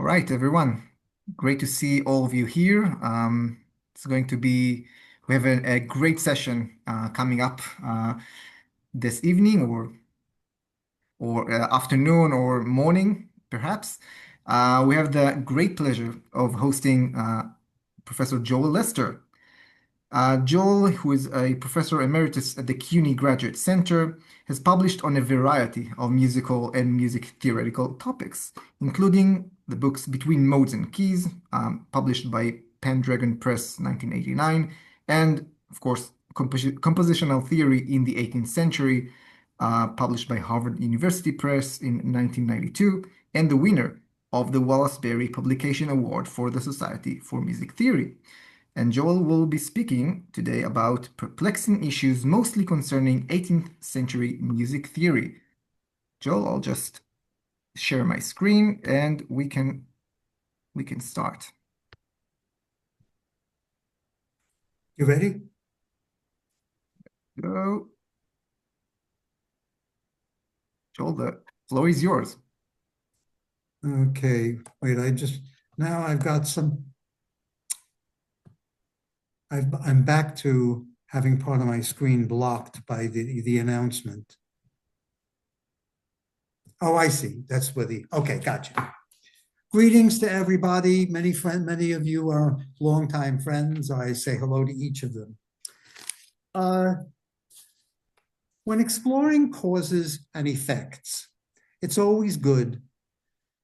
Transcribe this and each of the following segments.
All right, everyone. Great to see all of you here. It's going to be, we have a great session coming up this evening or afternoon or morning, perhaps. We have the great pleasure of hosting Professor Joel Lester. Joel, who is a professor emeritus at the CUNY Graduate Center, has published on a variety of musical and music theoretical topics, including the books Between Modes and Keys, published by Pendragon Press 1989, and, of course, Compositional Theory in the 18th Century, published by Harvard University Press in 1992, and the winner of the Wallace Berry Publication Award for the Society for Music Theory. And Joel will be speaking today about perplexing issues mostly concerning 18th century music theory. Joel, I'll just share my screen and we can start. You ready? Go. Joel, the floor is yours. Okay, wait, now I've got I'm back to having part of my screen blocked by the announcement. Oh, I see. That's where okay, gotcha. Greetings to everybody. Many of you are longtime friends. I say hello to each of them. When exploring causes and effects, it's always good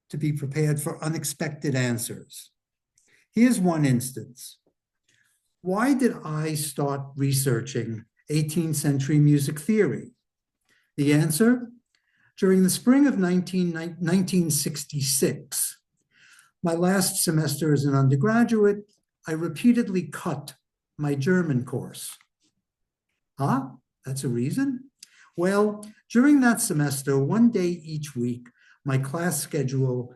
to be prepared for unexpected answers. Here's one instance. Why did I start researching 18th century music theory? The answer? During the spring of 1966, my last semester as an undergraduate, I repeatedly cut my German course. Huh? That's a reason? Well, during that semester, one day each week, my class schedule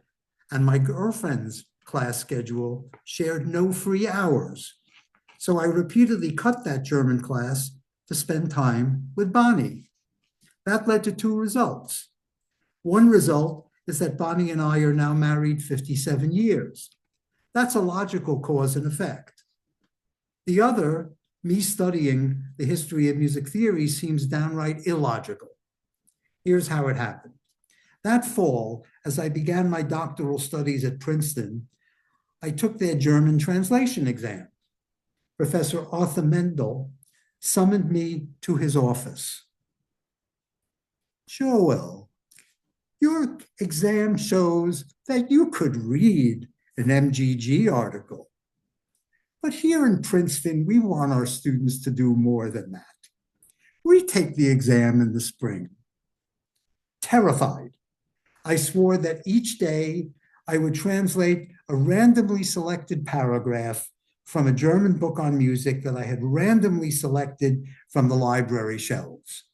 and my girlfriend's class schedule shared no free hours. So I repeatedly cut that German class to spend time with Bonnie. That led to two results. One result is that Bonnie and I are now married 57 years. That's a logical cause and effect. The other, me studying the history of music theory, seems downright illogical. Here's how it happened. That fall, as I began my doctoral studies at Princeton, I took their German translation exam. Professor Arthur Mendel summoned me to his office. Joel, your exam shows that you could read an MGG article. But here in Princeton, we want our students to do more than that. Retake the exam in the spring. Terrified, I swore that each day I would translate a randomly selected paragraph from a German book on music that I had randomly selected from the library shelves.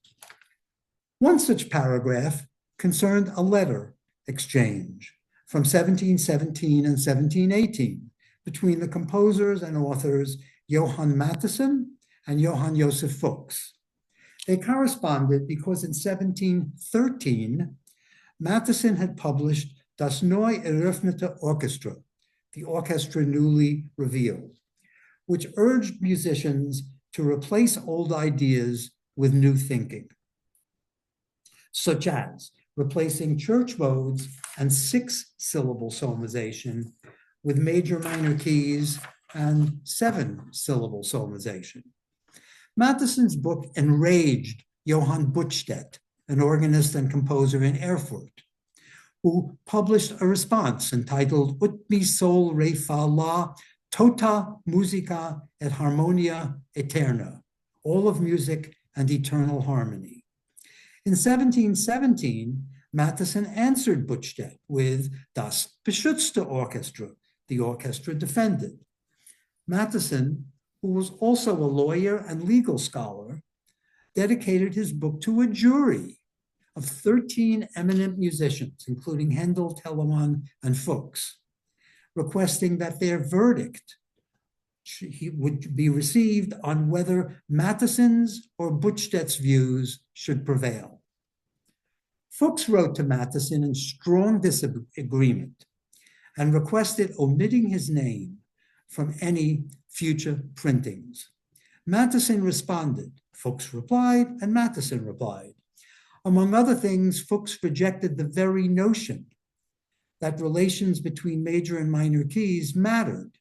One such paragraph concerned a letter exchange from 1717 and 1718 between the composers and authors Johann Mattheson and Johann Joseph Fuchs. They corresponded because in 1713, Mattheson had published Das neu eröffnete Orchestra, the orchestra newly revealed, which urged musicians to replace old ideas with new thinking, such as replacing church modes and 6-syllable solmization with major minor keys and 7-syllable solmization. Mattheson's book enraged Johann Buttstedt, an organist and composer in Erfurt, who published a response entitled Ut mi sol re fa la tota musica et harmonia eterna, all of music and eternal harmony. In 1717, Mattheson answered Buttstedt with Das beschützte Orchestra, the orchestra defended. Mattheson, who was also a lawyer and legal scholar, dedicated his book to a jury of 13 eminent musicians, including Handel, Telemann, and Fuchs, requesting that their verdict would be received on whether Mattheson's or Buttstedt's views should prevail. Fuchs wrote to Mattheson in strong disagreement and requested omitting his name from any future printings. Matteson responded. Fuchs replied, and Matteson replied. Among other things, Fuchs rejected the very notion that relations between major and minor keys mattered,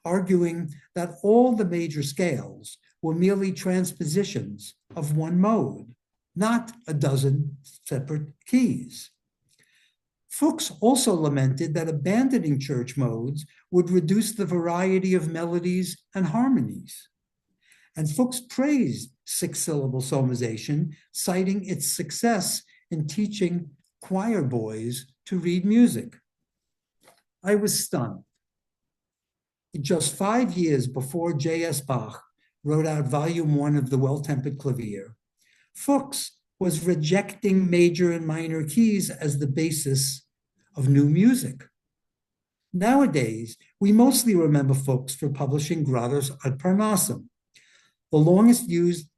arguing that all the major scales were merely transpositions of one mode, not a dozen separate keys. Fuchs also lamented that abandoning church modes would reduce the variety of melodies and harmonies. And Fuchs praised six-syllable solmization, citing its success in teaching choir boys to read music. I was stunned. Just 5 years before J.S. Bach wrote out Volume 1 of the Well-Tempered Clavier, Fuchs was rejecting major and minor keys as the basis of new music. Nowadays, we mostly remember Fuchs for publishing Gradus ad Parnassum, the longest used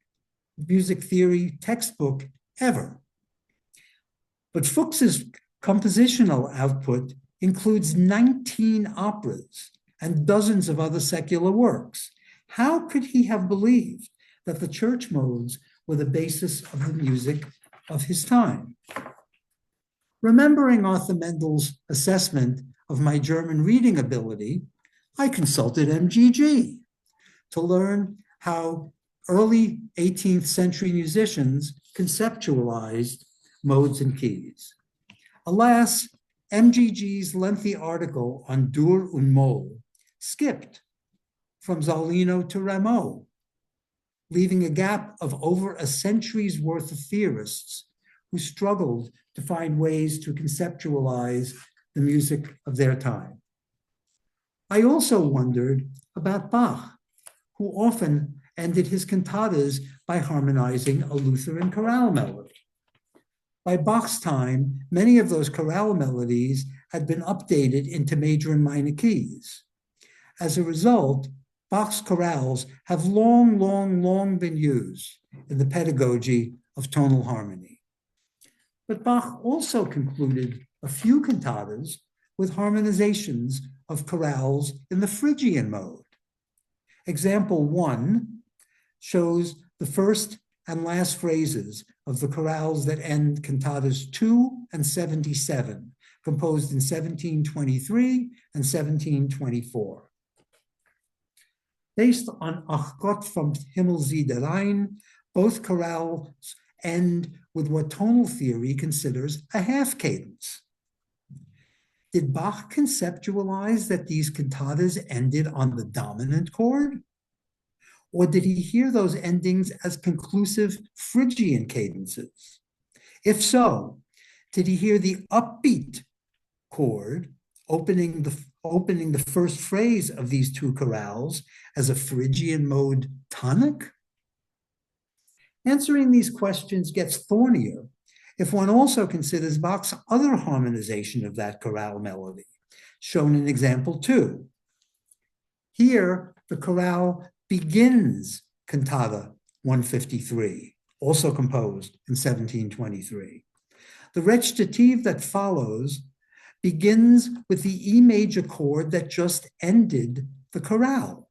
music theory textbook ever. But Fuchs's compositional output includes 19 operas and dozens of other secular works. How could he have believed that the church modes were the basis of the music of his time? Remembering Arthur Mendel's assessment of my German reading ability, I consulted MGG to learn how early 18th century musicians conceptualized modes and keys. Alas, MGG's lengthy article on Dur und Moll skipped from Zarlino to Rameau, leaving a gap of over a century's worth of theorists who struggled to find ways to conceptualize the music of their time. I also wondered about Bach, who often ended his cantatas by harmonizing a Lutheran chorale melody. By Bach's time, many of those chorale melodies had been updated into major and minor keys. As a result, Bach's chorales have long been used in the pedagogy of tonal harmony. But Bach also concluded a few cantatas with harmonizations of chorales in the Phrygian mode. Example 1 shows the first and last phrases of the chorales that end cantatas 2 and 77, composed in 1723 and 1724. Based on Ach Gott vom Himmel sieh der Rhein, both chorales end with what tonal theory considers a half cadence. Did Bach conceptualize that these cantatas ended on the dominant chord? Or did he hear those endings as conclusive Phrygian cadences? If so, did he hear the upbeat chord opening the first phrase of these two chorales as a Phrygian mode tonic? Answering these questions gets thornier if one also considers Bach's other harmonization of that chorale melody, shown in example 2. Here, the chorale begins cantata 153, also composed in 1723. The recitative that follows begins with the E major chord that just ended the chorale.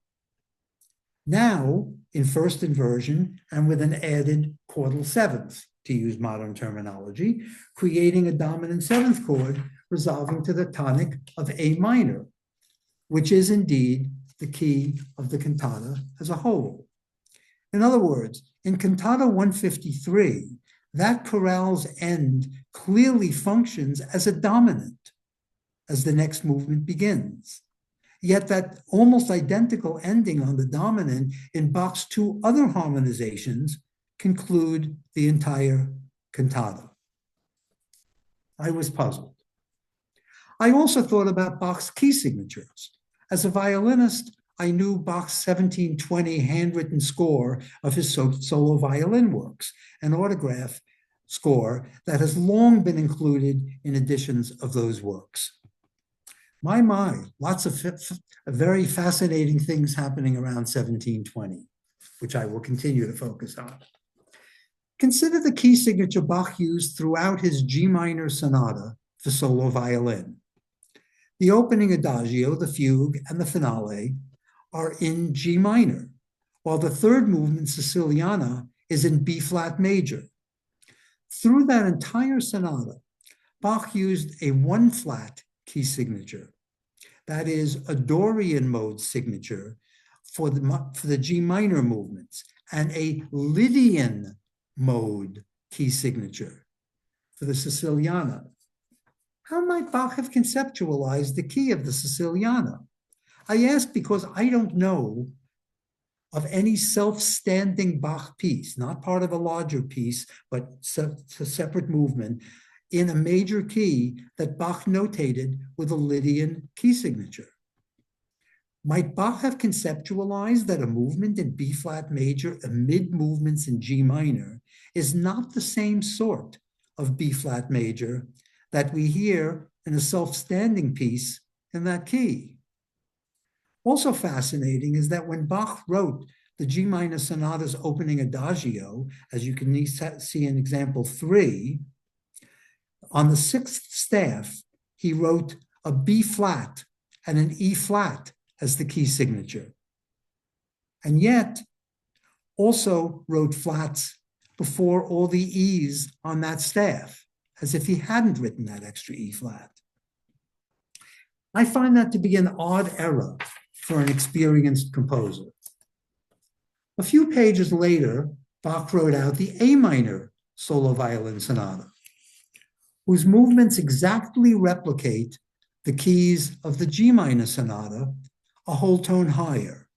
Now, in first inversion and with an added chordal seventh, to use modern terminology, creating a dominant seventh chord resolving to the tonic of A minor, which is indeed the key of the cantata as a whole. In other words, in cantata 153, that chorale's end clearly functions as a dominant as the next movement begins. Yet that almost identical ending on the dominant in Bach's two other harmonizations conclude the entire cantata. I was puzzled. I also thought about Bach's key signatures. As a violinist, I knew Bach's 1720 handwritten score of his solo violin works, an autograph score that has long been included in editions of those works. My, lots of very fascinating things happening around 1720, which I will continue to focus on. Consider the key signature Bach used throughout his G minor sonata for solo violin. The opening adagio, the fugue, and the finale are in G minor, while the third movement, Siciliana, is in B flat major. Through that entire sonata, Bach used a one flat key signature, that is a Dorian mode signature for the G minor movements, and a Lydian mode key signature for the Siciliana. How might Bach have conceptualized the key of the Siciliana? I ask because I don't know of any self-standing Bach piece, not part of a larger piece, but a separate movement, in a major key that Bach notated with a Lydian key signature. Might Bach have conceptualized that a movement in B flat major amid movements in G minor is not the same sort of B flat major that we hear in a self-standing piece in that key? Also fascinating is that when Bach wrote the G minor sonata's opening adagio, as you can see in example 3, on the sixth staff, he wrote a B flat and an E flat as the key signature. And yet, also wrote flats before all the E's on that staff, as if he hadn't written that extra E flat. I find that to be an odd error for an experienced composer. A few pages later, Bach wrote out the A minor solo violin sonata, whose movements exactly replicate the keys of the G minor sonata, a whole tone higher.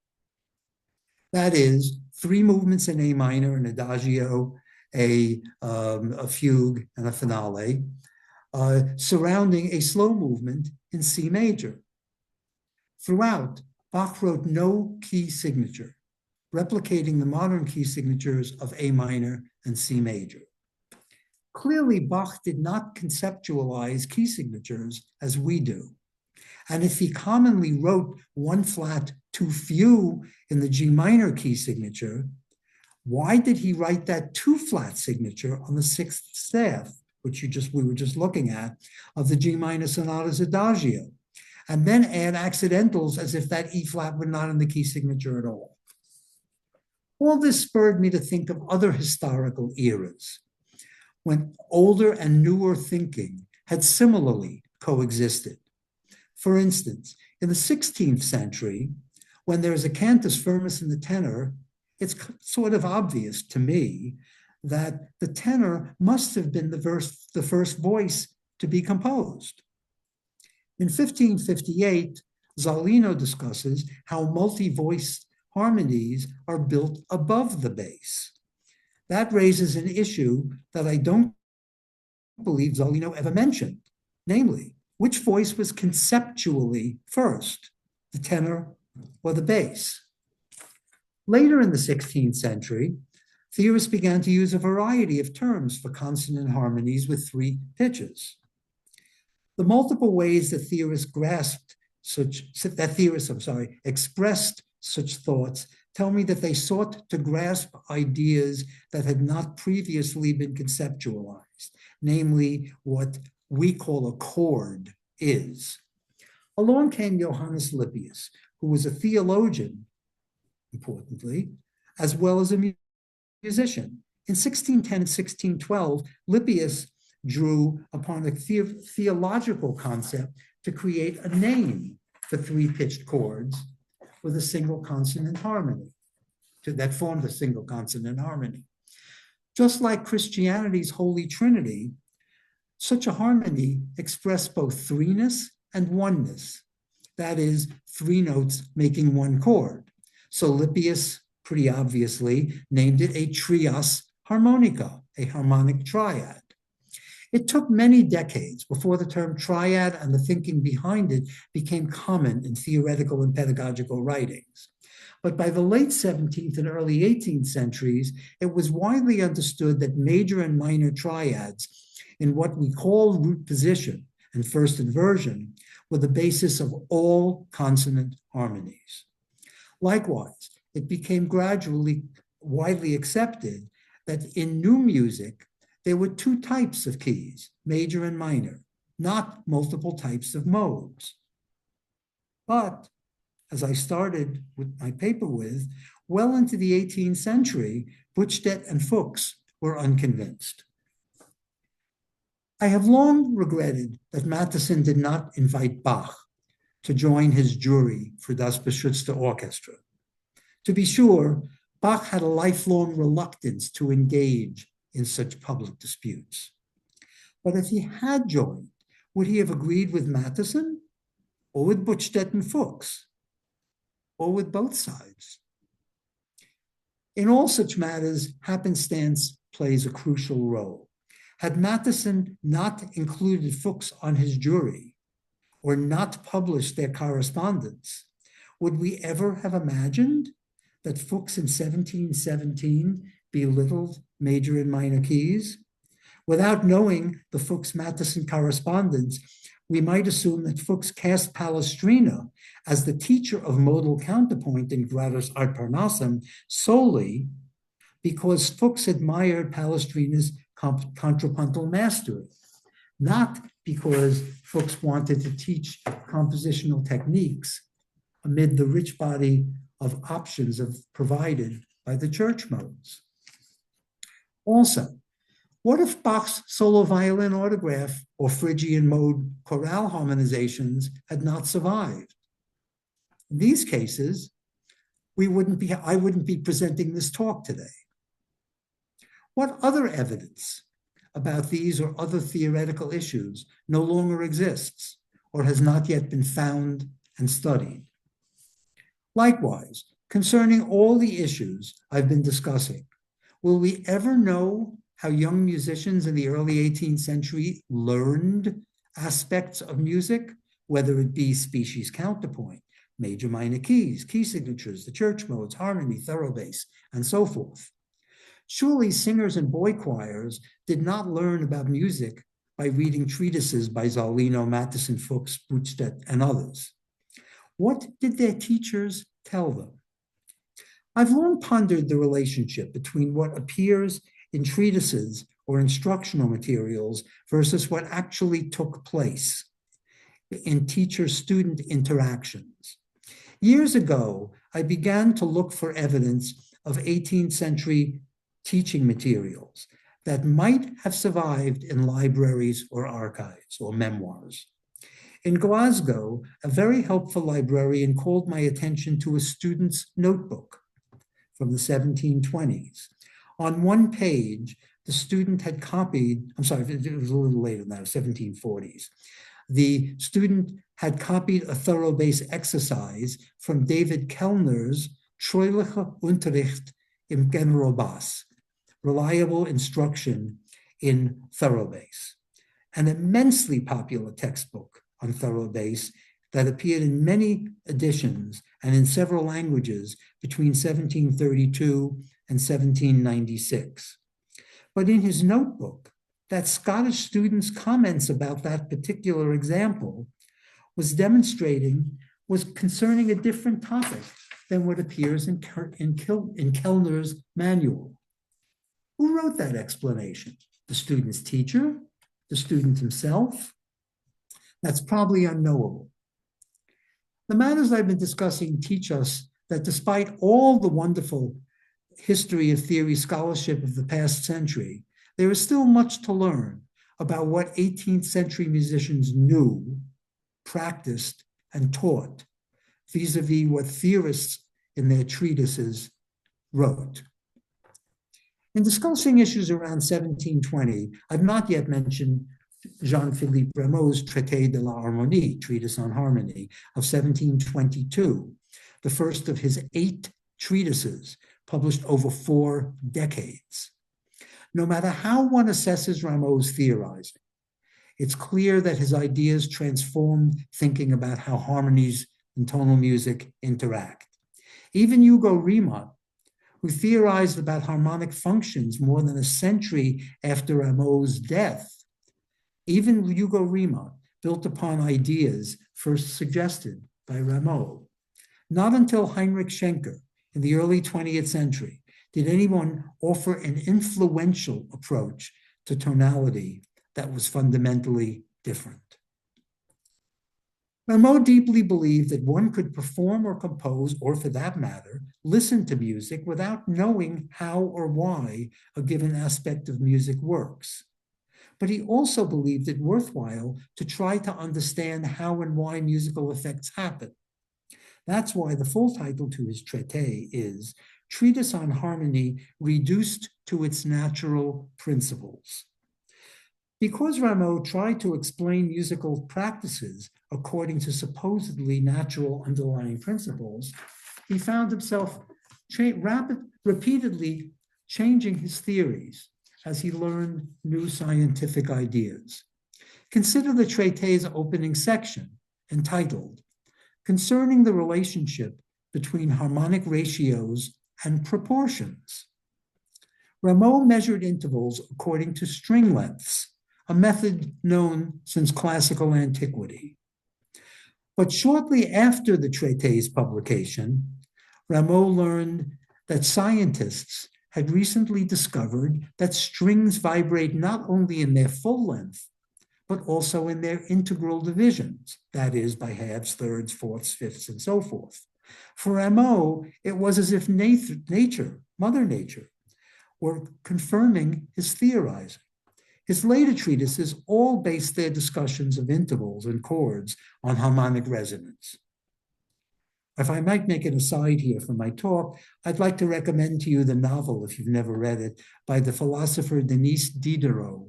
That is, 3 movements in A minor, an adagio, a fugue, and a finale, surrounding a slow movement in C major. Throughout, Bach wrote no key signature, replicating the modern key signatures of A minor and C major. Clearly, Bach did not conceptualize key signatures as we do. And if he commonly wrote one flat too few in the G minor key signature, why did he write that 2 flat signature on the sixth staff, which we were just looking at, of the G minor sonata's adagio, and then add accidentals as if that E flat were not in the key signature at all? All this spurred me to think of other historical eras, when older and newer thinking had similarly coexisted. For instance, in the 16th century, when there's a cantus firmus in the tenor, it's sort of obvious to me that the tenor must have been the first voice to be composed. In 1558, Zolino discusses how multi-voice harmonies are built above the bass. That raises an issue that I don't believe Zolino ever mentioned, namely, which voice was conceptually first, the tenor or the bass? Later in the 16th century, theorists began to use a variety of terms for consonant harmonies with 3 pitches. The multiple ways that theorists expressed such thoughts tell me that they sought to grasp ideas that had not previously been conceptualized, namely what we call a chord is. Along came Johannes Lippius, who was a theologian, importantly, as well as a musician. In 1610 and 1612, Lippius drew upon a theological concept to create a name for 3-pitched chords with a single consonant harmony, that formed a single consonant harmony. Just like Christianity's Holy Trinity, such a harmony expressed both 3-ness and 1-ness, that is, 3 notes making 1 chord. So Lippius, pretty obviously, named it a trios harmonica, a harmonic triad. It took many decades before the term triad and the thinking behind it became common in theoretical and pedagogical writings. But by the late 17th and early 18th centuries, it was widely understood that major and minor triads in what we call root position and first inversion were the basis of all consonant harmonies. Likewise, it became gradually widely accepted that in new music, there were 2 types of keys, major and minor, not multiple types of modes. But as I started with my paper with, well into the 18th century, Buchstedt and Fuchs were unconvinced. I have long regretted that Mattheson did not invite Bach to join his jury for Das Beschützte Orchestra. To be sure, Bach had a lifelong reluctance to engage in such public disputes. But if he had joined, would he have agreed with Mattheson or with Buchstedt and Fuchs or with both sides? In all such matters, happenstance plays a crucial role. Had Mattheson not included Fuchs on his jury or not published their correspondence, would we ever have imagined that Fuchs in 1717 belittled major and minor keys? Without knowing the Fuchs-Mattheson correspondence, we might assume that Fuchs cast Palestrina as the teacher of modal counterpoint in Gradus Art Parnassum solely because Fuchs admired Palestrina's contrapuntal mastery, not because Fuchs wanted to teach compositional techniques amid the rich body of options provided by the church modes. Also, what if Bach's solo violin autograph or Phrygian mode chorale harmonizations had not survived? In these cases, I wouldn't be presenting this talk today. What other evidence about these or other theoretical issues no longer exists or has not yet been found and studied? Likewise, concerning all the issues I've been discussing, will we ever know how young musicians in the early 18th century learned aspects of music, whether it be species counterpoint, major minor keys, key signatures, the church modes, harmony, thorough bass, and so forth? Surely singers and boy choirs did not learn about music by reading treatises by Zarlino, Mattheson, Fuchs, Buchstedt, and others. What did their teachers tell them? I've long pondered the relationship between what appears in treatises or instructional materials versus what actually took place in teacher-student interactions. Years ago, I began to look for evidence of 18th century teaching materials that might have survived in libraries or archives or memoirs. In Glasgow, a very helpful librarian called my attention to a student's notebook from the 1720s. On one page, the student had copied, it was a little later than that, 1740s. The student had copied a thorough bass exercise from David Kellner's Treuliche Unterricht im Generalbass, reliable instruction in thorough bass, an immensely popular textbook on thorough bass that appeared in many editions and in several languages between 1732 and 1796. But in his notebook, that Scottish student's comments about that particular example was concerning a different topic than what appears in Kellner's manual. Who wrote that explanation? The student's teacher? The student himself? That's probably unknowable. The matters I've been discussing teach us that despite all the wonderful history of theory scholarship of the past century, there is still much to learn about what 18th century musicians knew, practiced, and taught, vis-a-vis what theorists in their treatises wrote. In discussing issues around 1720, I've not yet mentioned Jean-Philippe Rameau's Traité de la Harmonie, Treatise on Harmony, of 1722, the first of his 8 treatises published over 4 decades. No matter how one assesses Rameau's theorizing, it's clear that his ideas transformed thinking about how harmonies and tonal music interact. Even Hugo Riemann, who theorized about harmonic functions more than a century after Rameau's death, even Hugo Riemann built upon ideas first suggested by Rameau. Not until Heinrich Schenker in the early 20th century did anyone offer an influential approach to tonality that was fundamentally different. Rameau deeply believed that one could perform or compose, or for that matter, listen to music without knowing how or why a given aspect of music works. But he also believed it worthwhile to try to understand how and why musical effects happen. That's why the full title to his traité is Treatise on Harmony Reduced to Its Natural Principles. Because Rameau tried to explain musical practices according to supposedly natural underlying principles, he found himself repeatedly changing his theories as he learned new scientific ideas. Consider the traité's opening section, entitled Concerning the Relationship Between Harmonic Ratios and Proportions. Rameau measured intervals according to string lengths, a method known since classical antiquity. But shortly after the traité's publication, Rameau learned that scientists had recently discovered that strings vibrate not only in their full length, but also in their integral divisions, that is, by halves, thirds, fourths, fifths, and so forth. For Rameau, it was as if nature, Mother Nature, were confirming his theorizing. His later treatises all based their discussions of intervals and chords on harmonic resonance. If I might make an aside here for my talk, I'd like to recommend to you the novel, if you've never read it, by the philosopher Denis Diderot,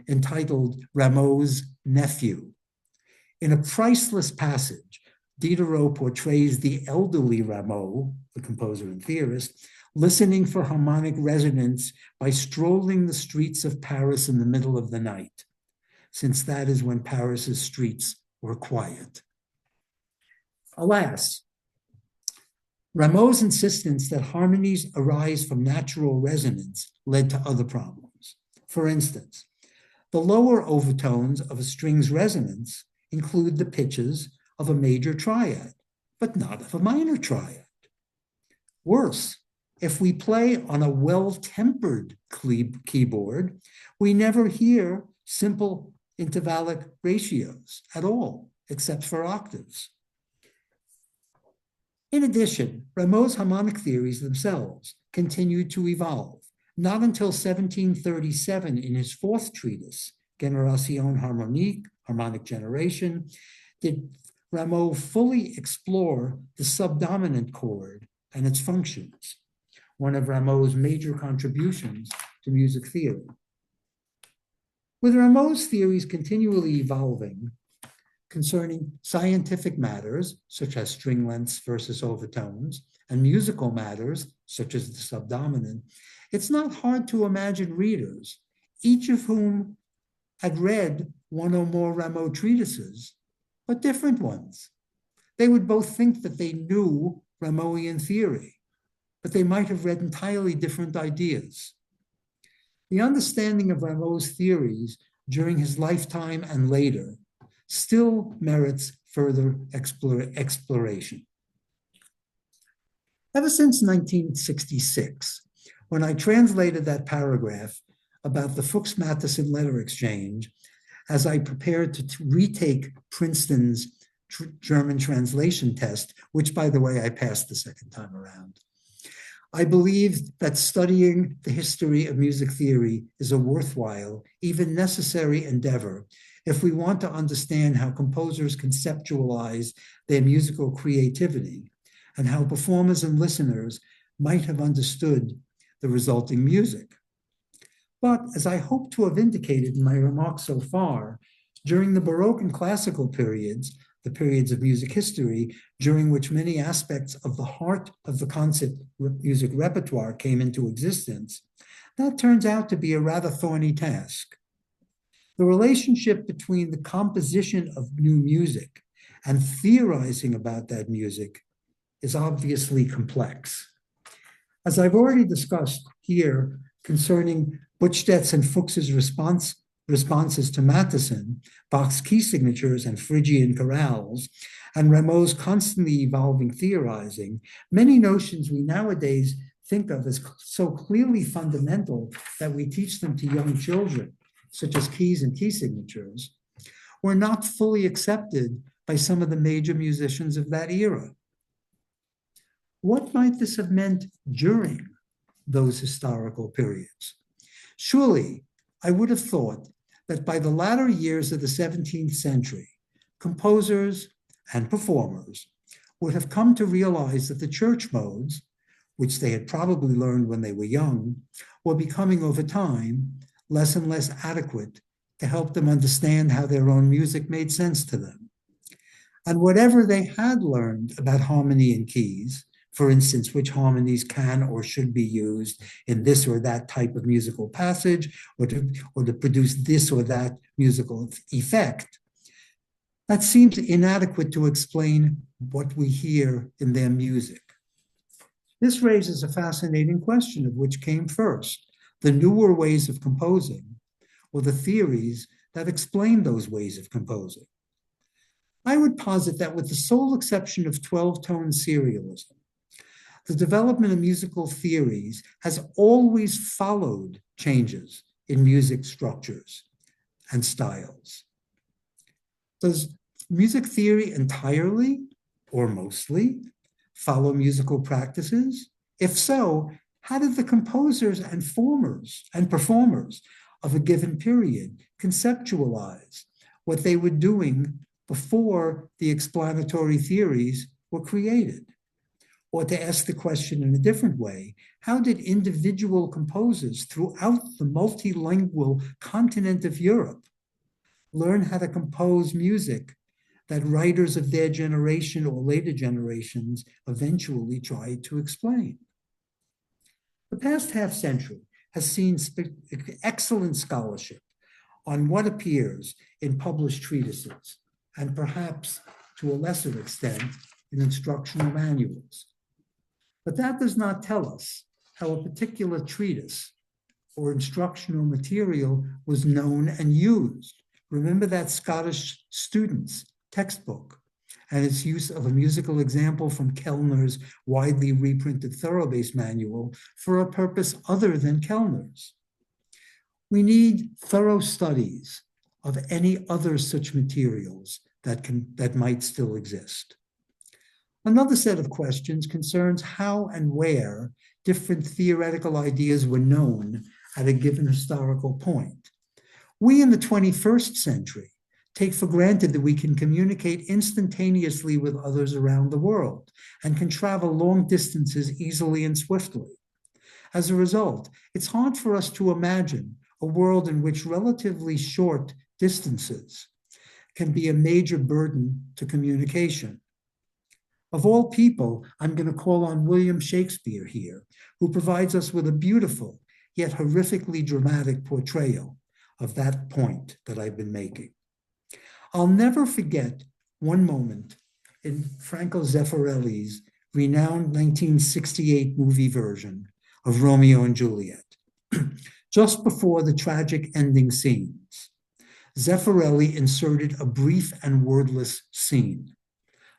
entitled Rameau's Nephew. In a priceless passage, Diderot portrays the elderly Rameau, the composer and theorist, listening for harmonic resonance by strolling the streets of Paris in the middle of the night, since that is when Paris's streets were quiet. Alas, Rameau's insistence that harmonies arise from natural resonance led to other problems. For instance, the lower overtones of a string's resonance include the pitches of a major triad, but not of a minor triad. Worse, if we play on a well-tempered keyboard, we never hear simple intervallic ratios at all, except for octaves. In addition, Rameau's harmonic theories themselves continued to evolve. Not until 1737 in his fourth treatise, Génération harmonique, Harmonic Generation, did Rameau fully explore the subdominant chord and its functions, one of Rameau's major contributions to music theory. With Rameau's theories continually evolving concerning scientific matters, such as string lengths versus overtones, and musical matters, such as the subdominant, it's not hard to imagine readers, each of whom had read one or more Rameau treatises, but different ones. They would both think that they knew Rameauian theory, but they might have read entirely different ideas. The understanding of Rameau's theories during his lifetime and later still merits further exploration. Ever since 1966, when I translated that paragraph about the Fuchs-Matthiessen letter exchange, as I prepared to retake Princeton's German translation test, which, by the way, I passed the second time around, I believed that studying the history of music theory is a worthwhile, even necessary endeavor if we want to understand how composers conceptualize their musical creativity and how performers and listeners might have understood the resulting music. But as I hope to have indicated in my remarks so far, during the Baroque and classical periods, the periods of music history, during which many aspects of the heart of the concert music repertoire came into existence, that turns out to be a rather thorny task. The relationship between the composition of new music and theorizing about that music is obviously complex. As I've already discussed here concerning Buttstedt's and Fuchs's responses to Matthiessen, Bach's key signatures and Phrygian chorales, and Rameau's constantly evolving theorizing, many notions we nowadays think of as so clearly fundamental that we teach them to young children, such as keys and key signatures, were not fully accepted by some of the major musicians of that era. What might this have meant during those historical periods? Surely, I would have thought that by the latter years of the 17th century, composers and performers would have come to realize that the church modes, which they had probably learned when they were young, were becoming over time less and less adequate to help them understand how their own music made sense to them. And whatever they had learned about harmony and keys, for instance, which harmonies can or should be used in this or that type of musical passage, or to produce this or that musical effect, that seems inadequate to explain what we hear in their music. This raises a fascinating question of which came first, the newer ways of composing or the theories that explain those ways of composing. I would posit that with the sole exception of 12-tone serialism, the development of musical theories has always followed changes in music structures and styles. Does music theory entirely or mostly follow musical practices? If so, how did the composers and performers of a given period conceptualize what they were doing before the explanatory theories were created? Or to ask the question in a different way, how did individual composers throughout the multilingual continent of Europe learn how to compose music that writers of their generation or later generations eventually tried to explain? The past half century has seen excellent scholarship on what appears in published treatises, and perhaps to a lesser extent in instructional manuals. But that does not tell us how a particular treatise or instructional material was known and used. Remember that Scottish student's textbook and its use of a musical example from Kellner's widely reprinted Thorough-Bass manual for a purpose other than Kellner's. We need thorough studies of any other such materials that might still exist. Another set of questions concerns how and where different theoretical ideas were known at a given historical point. We in the 21st century take for granted that we can communicate instantaneously with others around the world and can travel long distances easily and swiftly. As a result, it's hard for us to imagine a world in which relatively short distances can be a major burden to communication. Of all people, I'm going to call on William Shakespeare here, who provides us with a beautiful yet horrifically dramatic portrayal of that point that I've been making. I'll never forget one moment in Franco Zeffirelli's renowned 1968 movie version of Romeo and Juliet. Just before the tragic ending scenes, Zeffirelli inserted a brief and wordless scene.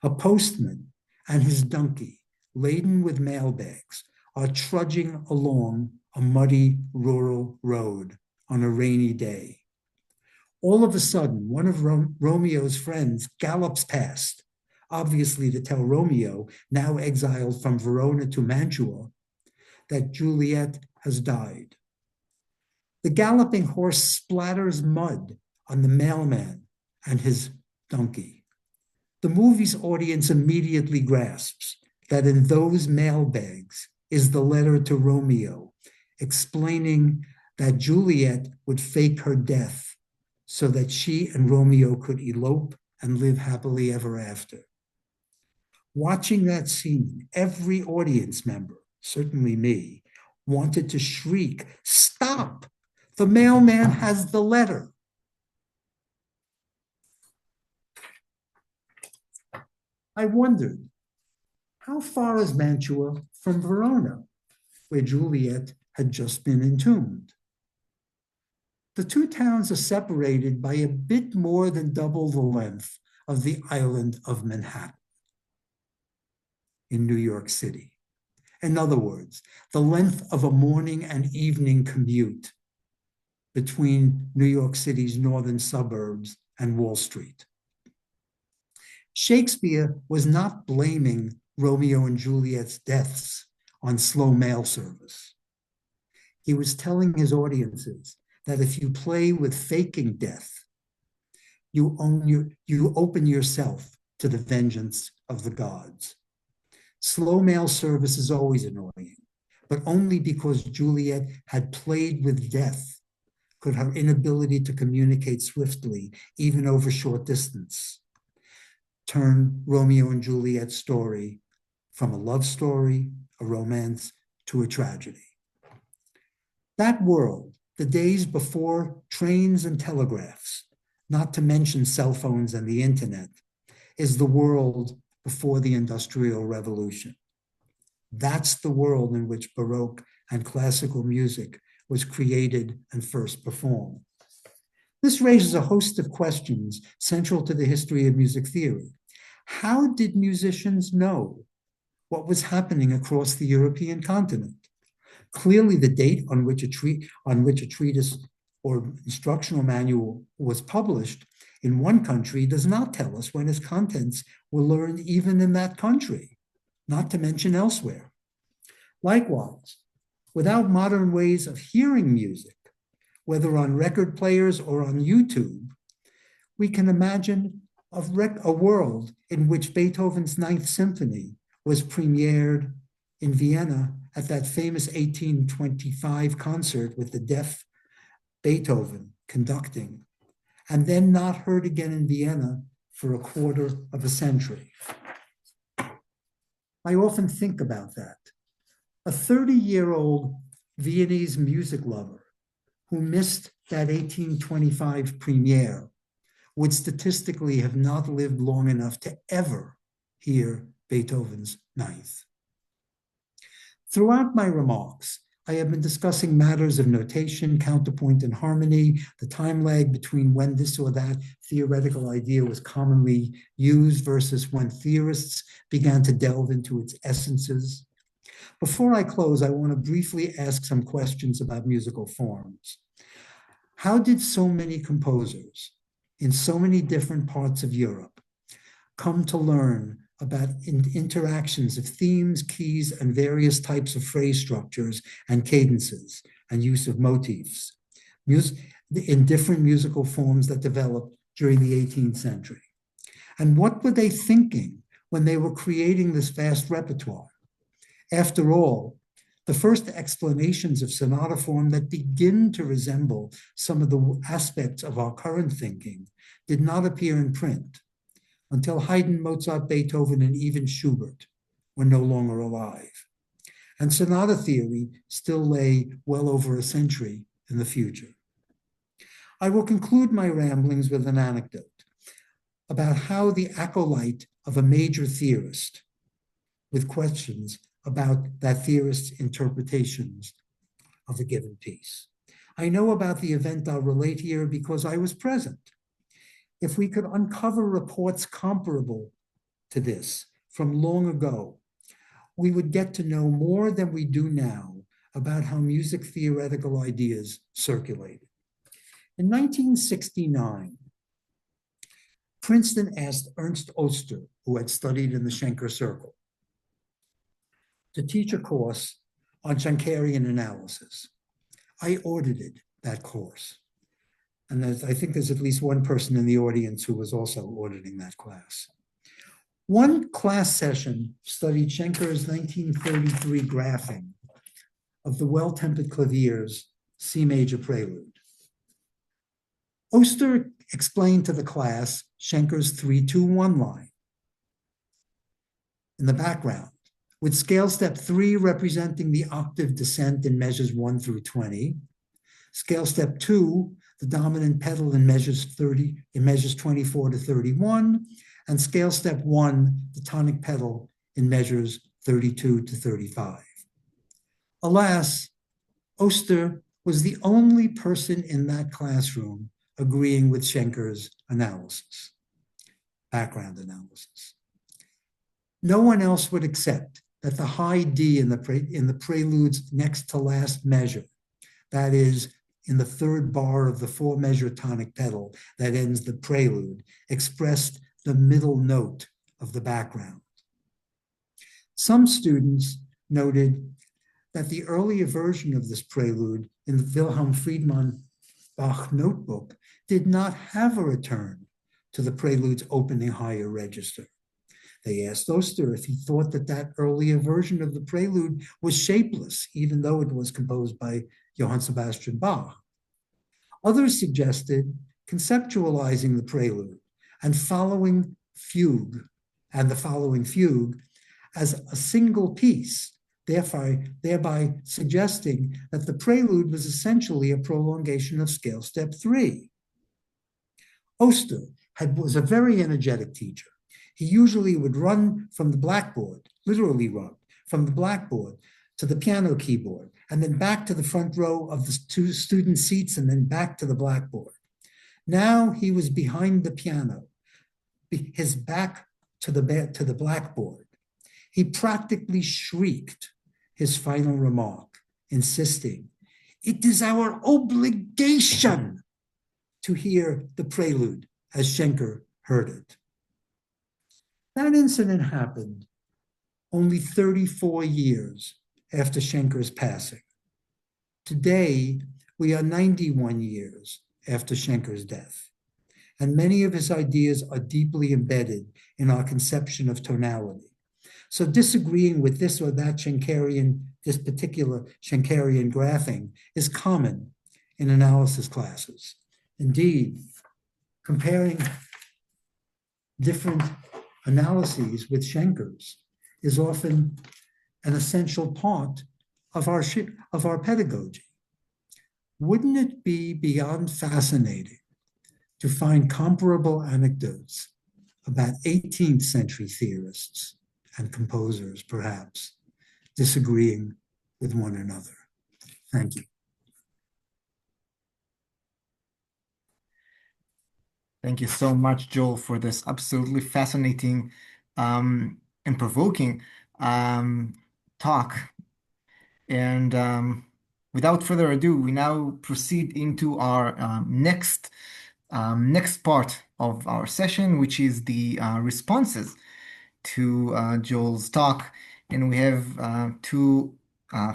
A postman and his donkey, laden with mailbags, are trudging along a muddy rural road on a rainy day. All of a sudden, one of Romeo's friends gallops past, obviously to tell Romeo, now exiled from Verona to Mantua, that Juliet has died. The galloping horse splatters mud on the mailman and his donkey. The movie's audience immediately grasps that in those mailbags is the letter to Romeo, explaining that Juliet would fake her death so that she and Romeo could elope and live happily ever after. Watching that scene, every audience member, certainly me, wanted to shriek, "Stop! The mailman has the letter." I wondered, how far is Mantua from Verona, where Juliet had just been entombed? The two towns are separated by a bit more than double the length of the island of Manhattan in New York City. In other words, the length of a morning and evening commute between New York City's northern suburbs and Wall Street. Shakespeare was not blaming Romeo and Juliet's deaths on slow mail service. He was telling his audiences that if you play with faking death, you open yourself to the vengeance of the gods. Slow mail service is always annoying, but only because Juliet had played with death could her inability to communicate swiftly, even over short distance, turn Romeo and Juliet's story from a love story, a romance, to a tragedy. That world, the days before trains and telegraphs, not to mention cell phones and the internet, is the world before the Industrial Revolution. That's the world in which Baroque and classical music was created and first performed. This raises a host of questions central to the history of music theory. How did musicians know what was happening across the European continent? Clearly, the date on which a treatise or instructional manual was published in one country does not tell us when its contents were learned even in that country, not to mention elsewhere. Likewise, without modern ways of hearing music, whether on record players or on YouTube, we can imagine a world in which Beethoven's Ninth Symphony was premiered in Vienna at that famous 1825 concert with the deaf Beethoven conducting, and then not heard again in Vienna for a quarter of a century. I often think about that. A 30-year-old Viennese music lover who missed that 1825 premiere would statistically have not lived long enough to ever hear Beethoven's Ninth. Throughout my remarks, I have been discussing matters of notation, counterpoint, and harmony, the time lag between when this or that theoretical idea was commonly used versus when theorists began to delve into its essences. Before I close, I want to briefly ask some questions about musical forms. How did so many composers in so many different parts of Europe come to learn about interactions of themes, keys, and various types of phrase structures and cadences and use of motifs in different musical forms that developed during the 18th century? And what were they thinking when they were creating this vast repertoire? After all, the first explanations of sonata form that begin to resemble some of the aspects of our current thinking did not appear in print until Haydn, Mozart, Beethoven, and even Schubert were no longer alive. And sonata theory still lay well over a century in the future. I will conclude my ramblings with an anecdote about how the acolyte of a major theorist with questions about that theorist's interpretations of a given piece. I know about the event I'll relate here because I was present. If we could uncover reports comparable to this from long ago, we would get to know more than we do now about how music theoretical ideas circulated. In 1969, Princeton asked Ernst Oster, who had studied in the Schenker Circle, to teach a course on Schenkerian analysis. I audited that course. And I think there's at least one person in the audience who was also auditing that class. One class session studied Schenker's 1933 graphing of the Well-Tempered Clavier's C major prelude. Oster explained to the class Schenker's 3-2-1 line in the background, with scale step 3 representing the octave descent in measures 1 through 20, scale step 2, the dominant pedal in measures 24 to 31, and scale step 1, the tonic pedal in measures 32 to 35. Alas, Oster was the only person in that classroom agreeing with Schenker's analysis, background analysis. No one else would accept that the high D in the prelude's next to last measure, that is in the third bar of the four-measure tonic pedal that ends the prelude expressed the middle note of the background. Some students noted that the earlier version of this prelude in the Wilhelm Friedman Bach notebook did not have a return to the prelude's opening higher register. They asked Oster if he thought that that earlier version of the prelude was shapeless, even though it was composed by Johann Sebastian Bach. Others suggested conceptualizing the prelude and the following fugue as a single piece, thereby suggesting that the prelude was essentially a prolongation of scale step 3. Oster was a very energetic teacher. He usually would run from the blackboard, literally run from the blackboard to the piano keyboard, and then back to the front row of the two student seats, and then back to the blackboard. Now he was behind the piano, his back to the blackboard. He practically shrieked his final remark, insisting, "It is our obligation to hear the prelude as Schenker heard it." That incident happened only 34 years after Schenker's passing. Today, we are 91 years after Schenker's death, and many of his ideas are deeply embedded in our conception of tonality. So disagreeing with this or that this particular Schenkerian graphing is common in analysis classes. Indeed, comparing different analyses with Schenker's is often an essential part of our pedagogy. Wouldn't it be beyond fascinating to find comparable anecdotes about 18th century theorists and composers, perhaps, disagreeing with one another? Thank you. Thank you so much, Joel, for this absolutely fascinating and provoking talk. And without further ado, we now proceed into our next part of our session, which is the responses to Joel's talk. And we have two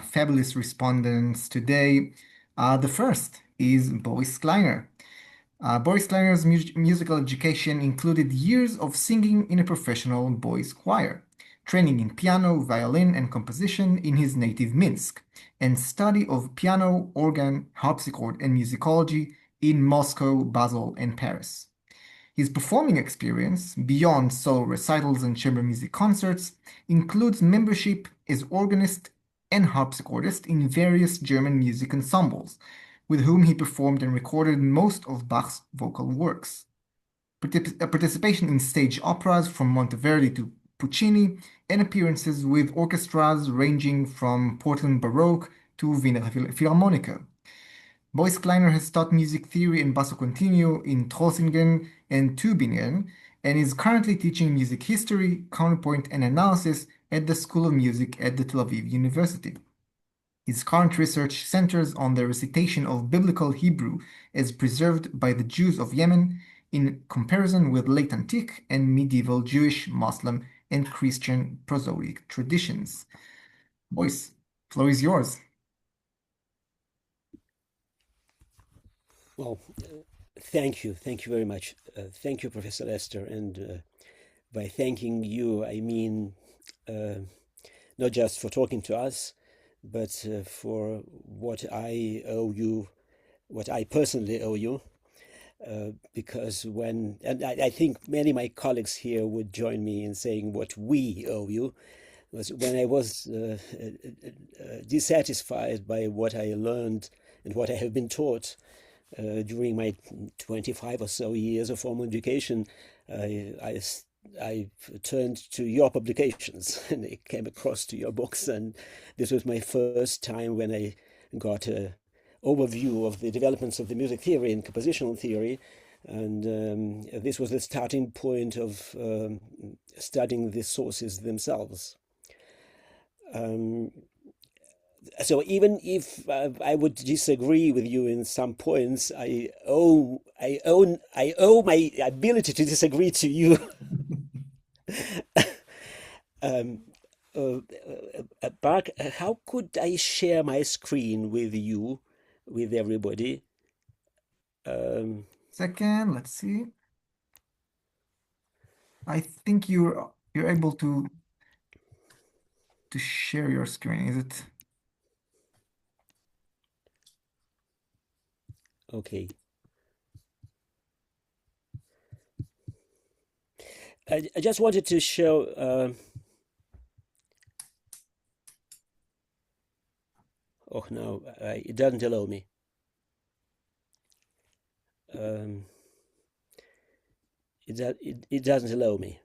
fabulous respondents today. The first is Boris Kleiner. Boris Kleiner's musical education included years of singing in a professional boys' choir, training in piano, violin, and composition in his native Minsk, and study of piano, organ, harpsichord, and musicology in Moscow, Basel, and Paris. His performing experience, beyond solo recitals and chamber music concerts, includes membership as organist and harpsichordist in various German music ensembles, with whom he performed and recorded most of Bach's vocal works. Participation in stage operas from Monteverdi to Puccini, and appearances with orchestras ranging from Portland Baroque to Wiener Philharmoniker. Boris Kleiner has taught music theory and basso continuo in Trossingen and Tübingen, and is currently teaching music history, counterpoint, and analysis at the School of Music at the Tel Aviv University. His current research centers on the recitation of biblical Hebrew as preserved by the Jews of Yemen in comparison with late antique and medieval Jewish, Muslim, and Christian prosodic traditions. Boris, floor is yours. Well, thank you very much. Thank you, Professor Lester. And by thanking you, I mean not just for talking to us, but for what I owe you, what I personally owe you. Because and I think many of my colleagues here would join me in saying what we owe you, was when I was dissatisfied by what I learned and what I have been taught during my 25 or so years of formal education. I turned to your publications and I came across to your books, and this was my first time when I got an overview of the developments of the music theory and compositional theory, and this was the starting point of studying the sources themselves. So even if I would disagree with you in some points, I owe my ability to disagree to you. um, Mark, how could I share my screen with you, with everybody? Second, let's see. I think you're able to share your screen, is it? Okay. I just wanted to show. Oh no, it doesn't allow me. It doesn't allow me.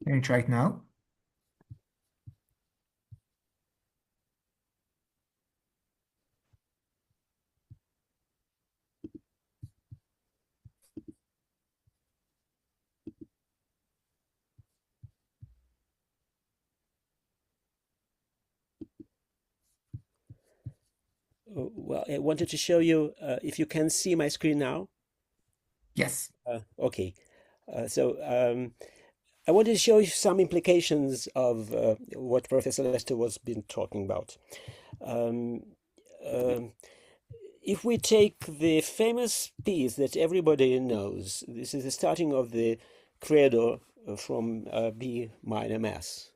Can you try it now? Well, I wanted to show you if you can see my screen now. Yes. Okay. So I wanted to show you some implications of what Professor Lester was been talking about. Um, um, if we take the famous piece that everybody knows, this is the starting of the Credo from B minor Mass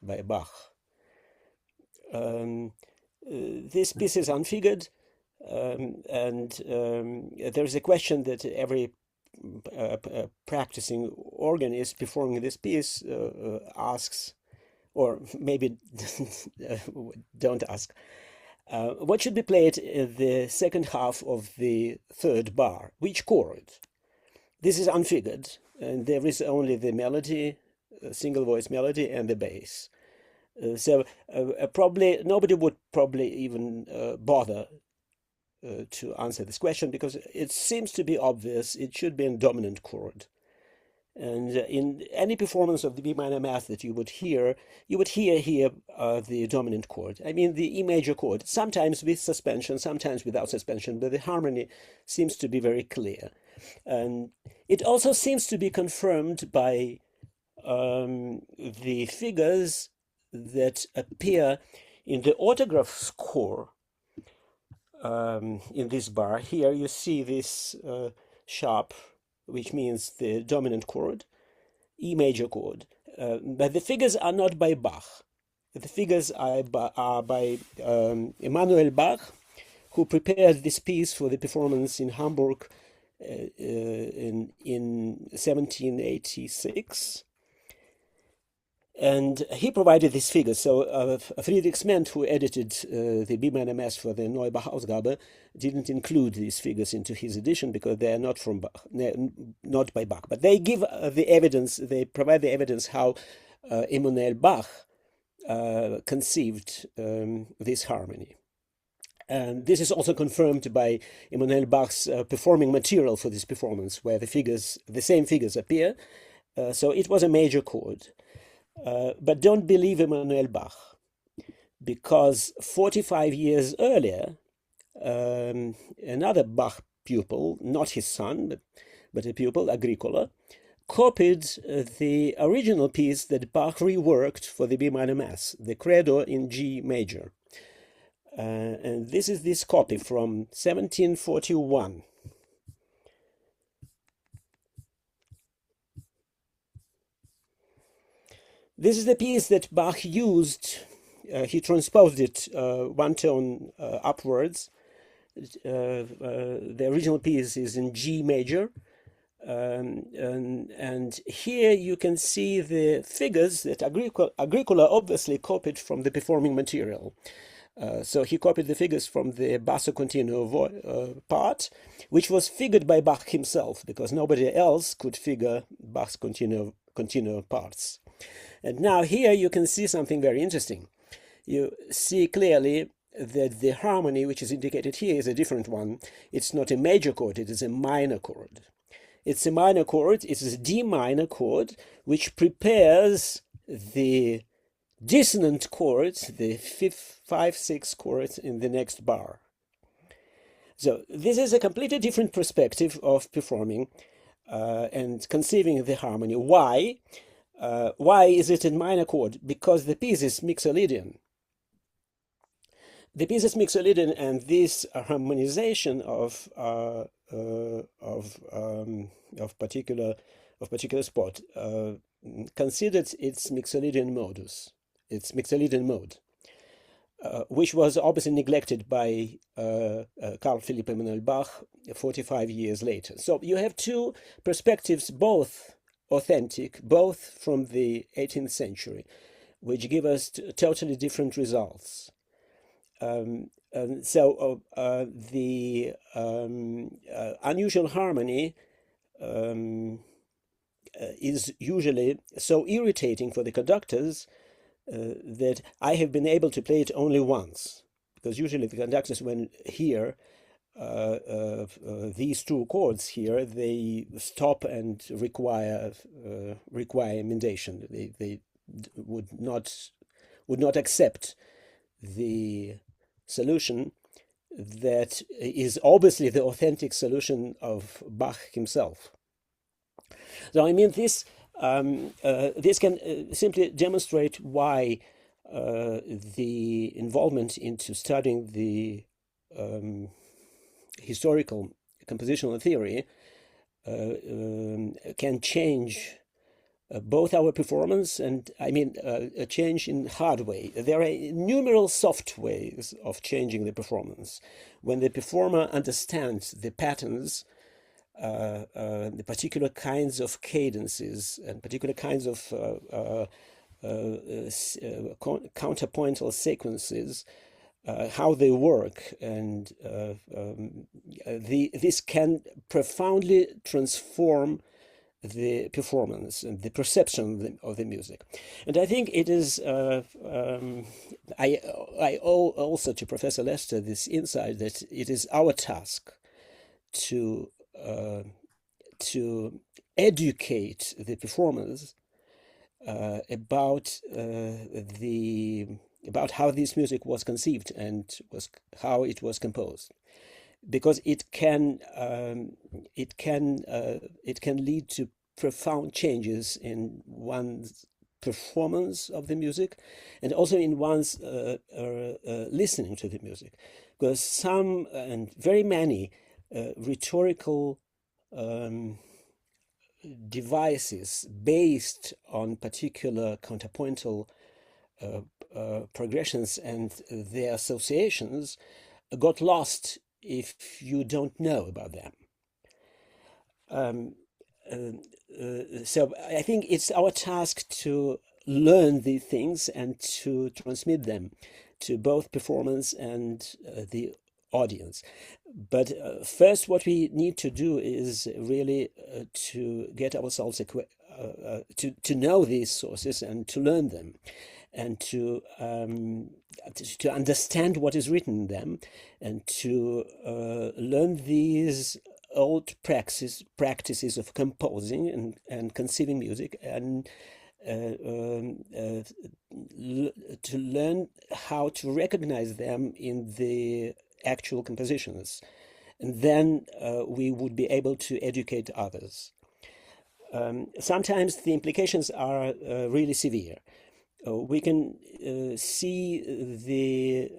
by Bach. This piece is unfigured, and there's a question that every practicing organist performing this piece asks, or maybe don't ask. What should be played in the second half of the third bar? Which chord? This is unfigured, and there is only the melody, single voice melody, and the bass. So probably nobody would probably even bother to answer this question because it seems to be obvious. It should be in dominant chord. And in any performance of the B minor Mass that you would hear here the dominant chord. I mean the E major chord, sometimes with suspension, sometimes without suspension, but the harmony seems to be very clear. And it also seems to be confirmed by the figures that appear in the autograph score in this bar. Here you see this sharp, which means the dominant chord, E major chord. But the figures are not by Bach. The figures are by Emanuel Bach, who prepared this piece for the performance in Hamburg in 1786. And he provided these figures. So Friedrich Sment, who edited the B minor Mass for the Neubach-Ausgabe, didn't include these figures into his edition because they are not from Bach, not by Bach. But they give the evidence. They provide the evidence how Emanuel Bach conceived this harmony. And this is also confirmed by Emanuel Bach's performing material for this performance, where the same figures appear. So it was a major chord. But don't believe Emanuel Bach, because 45 years earlier, another Bach pupil, not his son, but a pupil, Agricola, copied the original piece that Bach reworked for the B minor Mass, the Credo in G major. And this is this copy from 1741. This is the piece that Bach used. He transposed it one tone upwards. The original piece is in G major. And here you can see the figures that Agricola obviously copied from the performing material. So he copied the figures from the basso continuo part, which was figured by Bach himself, because nobody else could figure Bach's continuo parts. And now here you can see something very interesting. You see clearly that the harmony which is indicated here is a different one. It's not a major chord, it is a minor chord. It's a minor chord, it's a D minor chord, which prepares the dissonant chord, the 5-6 chord in the next bar. So this is a completely different perspective of performing and conceiving the harmony. Why? Why is it in minor chord? Because the piece is mixolydian. The piece is mixolydian, and this harmonization of particular spot considered its mixolydian modus, its mixolydian mode, which was obviously neglected by Carl Philipp Emanuel Bach 45 years later. So you have two perspectives, both authentic, both from the 18th century, which give us totally different results. So the unusual harmony is usually so irritating for the conductors that I have been able to play it only once, because usually the conductors, when hear these two chords here, they stop and require emendation. They would not accept the solution that is obviously the authentic solution of Bach himself. So I mean, this can simply demonstrate why the involvement into studying the historical compositional theory can change both our performance and, I mean, a change in hard way. There are numerous soft ways of changing the performance. When the performer understands the patterns, the particular kinds of cadences and particular kinds of counterpointal sequences, how they work, and this can profoundly transform the performance and the perception of the music. And I think it is, I owe also to Professor Lester this insight that it is our task to educate the performers about how this music was conceived and how it was composed, because it can lead to profound changes in one's performance of the music and also in one's listening to the music, because some and very many rhetorical devices based on particular counterpointal progressions and their associations got lost if you don't know about them. So I think it's our task to learn these things and to transmit them to both performance and the audience. But first, what we need to do is really to get ourselves to know these sources and to learn them, and to understand what is written in them, and to learn these old practices of composing and conceiving music, and to learn how to recognize them in the actual compositions. And then we would be able to educate others. Sometimes the implications are really severe. We can see the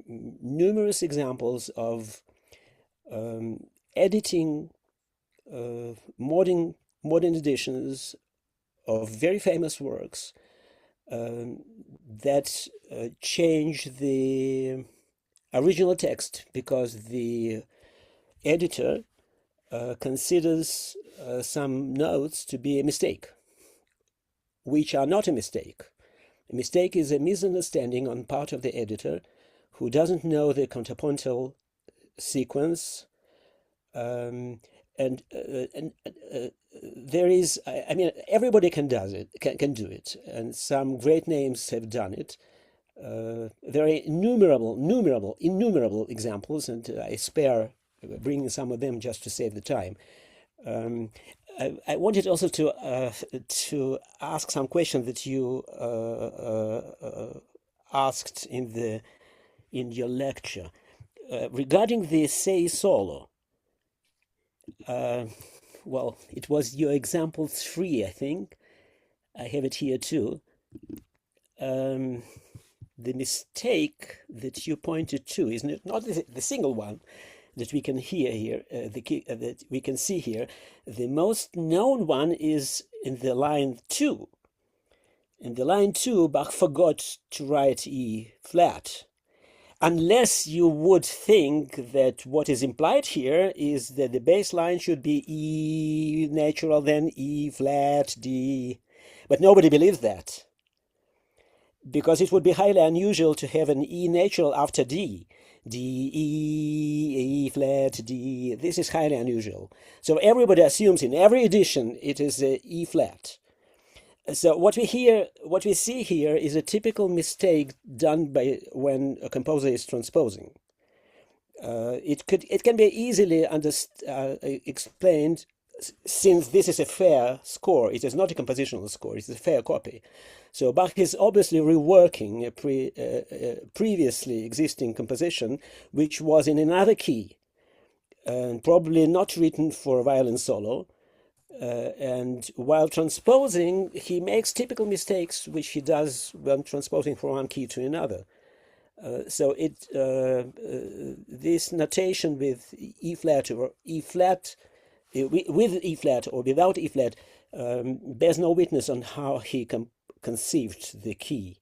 numerous examples of editing modern editions of very famous works that change the original text because the editor considers some notes to be a mistake, which are not a mistake. A mistake is a misunderstanding on part of the editor who doesn't know the contrapuntal sequence, and there is, I mean, everybody can do it, and some great names have done it. There are innumerable examples, and I spare bringing some of them just to save the time. I wanted also to ask some questions that you asked in your lecture regarding the say solo. Well, it was your example 3, I think. I have it here too. The mistake that you pointed to is not the single one that we can hear here, that we can see here. The most known one is in the line 2. In the line 2, Bach forgot to write E flat. Unless you would think that what is implied here is that the bass line should be E natural, then E flat, D. But nobody believes that, because it would be highly unusual to have an E natural after D. D, E, E flat, D. This is highly unusual. So everybody assumes in every edition it is a E flat. So what we see here is a typical mistake done by when a composer is transposing. It can be easily explained, since this is a fair score. It is not a compositional score; it is a fair copy. So Bach is obviously reworking a previously existing composition, which was in another key, and probably not written for a violin solo. And while transposing, he makes typical mistakes which he does when transposing from one key to another. So this notation with E flat or E flat, with E flat or without E flat, bears no witness on how he conceived the key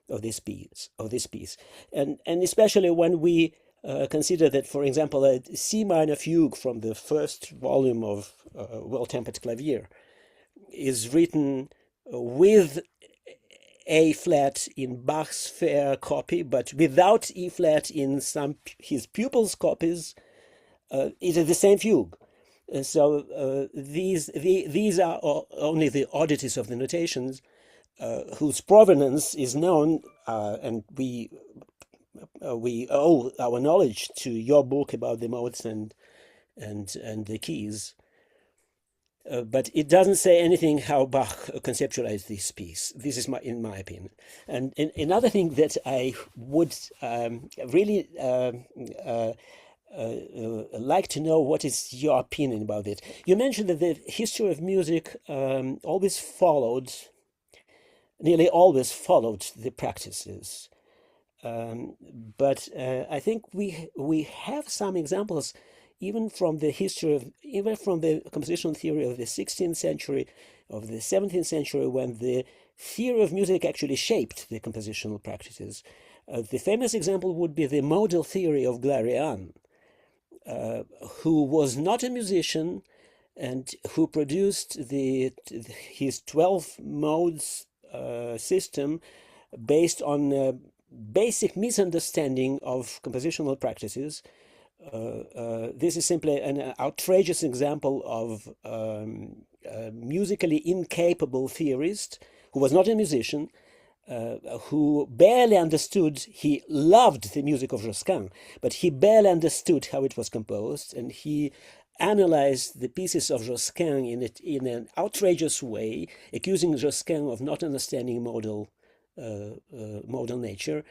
of this piece. And especially when we consider that, for example, a C minor fugue from the first volume of Well-Tempered Clavier is written with A flat in Bach's fair copy, but without E flat in some his pupils' copies. It is the same fugue. So these are only the oddities of the notations, whose provenance is known, and we owe our knowledge to your book about the modes and the keys. But it doesn't say anything how Bach conceptualized this piece. This is in my opinion. And another thing that I would really like to know, what is your opinion about it? You mentioned that the history of music nearly always followed the practices. But I think we have some examples, even from the compositional theory of the 16th century, of the 17th century, when the theory of music actually shaped the compositional practices. The famous example would be the modal theory of Glarean, who was not a musician and who produced his 12 modes system based on a basic misunderstanding of compositional practices. This is simply an outrageous example of a musically incapable theorist who was not a musician, who barely understood. He loved the music of Josquin, but he barely understood how it was composed, and he analyzed the pieces of Josquin in an outrageous way, accusing Josquin of not understanding modal nature.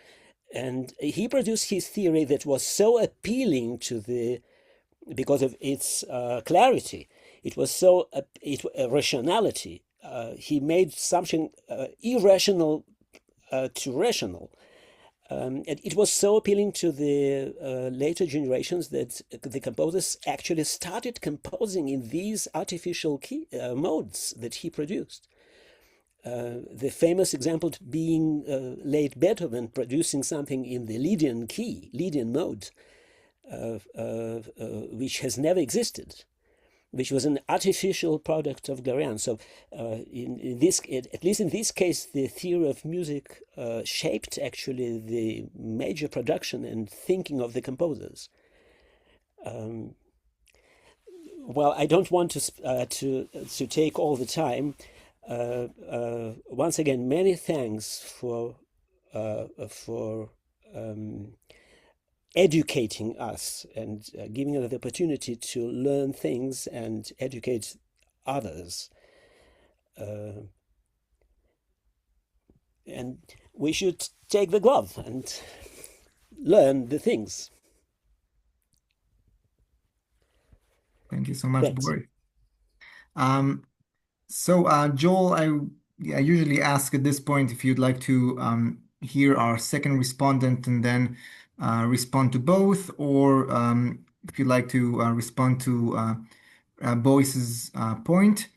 And he produced his theory that was so appealing because of its clarity. It was so rationality. He made something irrational to rational. And it was so appealing to the later generations that the composers actually started composing in these artificial modes that he produced. The famous example being late Beethoven producing something in the Lydian mode, which has never existed, which was an artificial product of Glarean. So at least in this case, the theory of music shaped actually the major production and thinking of the composers. well, I don't want to take all the time. Once again, many thanks for educating us and giving us the opportunity to learn things and educate others. And we should take the glove and learn the things. Thank you so much, Thanks. Boris. Joel, I usually ask at this point if you'd like to hear our second respondent and then respond to both, or if you'd like to respond to Boris's point,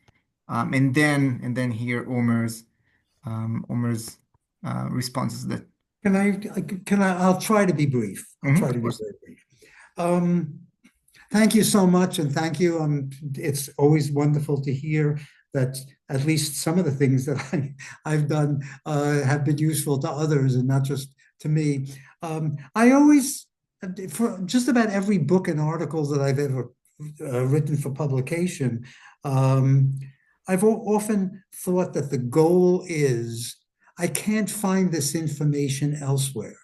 and then hear Omer's responses. That I'll try to be brief. I'll try to be very brief. Thank you so much, and thank you. It's always wonderful to hear that at least some of the things that I've done have been useful to others and not just to me. I always, for just about every book and article that I've ever written for publication, I've often thought that the goal is, I can't find this information elsewhere.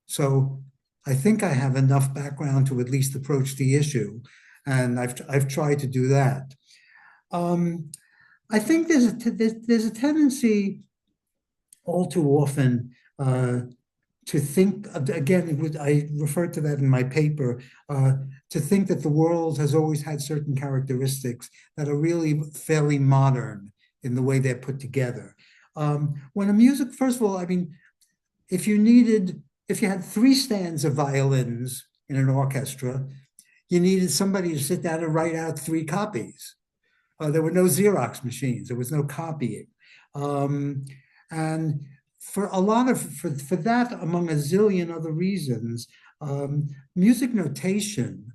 So I think I have enough background to at least approach the issue, and I've tried to do that. I think there's a tendency all too often to think, again, I referred to that in my paper, to think that the world has always had certain characteristics that are really fairly modern in the way they're put together. When a music, first of all, I mean, if you had 3 stands of violins in an orchestra, you needed somebody to sit down and write out 3 copies. There were no Xerox machines. There was no copying. And for that, among a zillion other reasons, music notation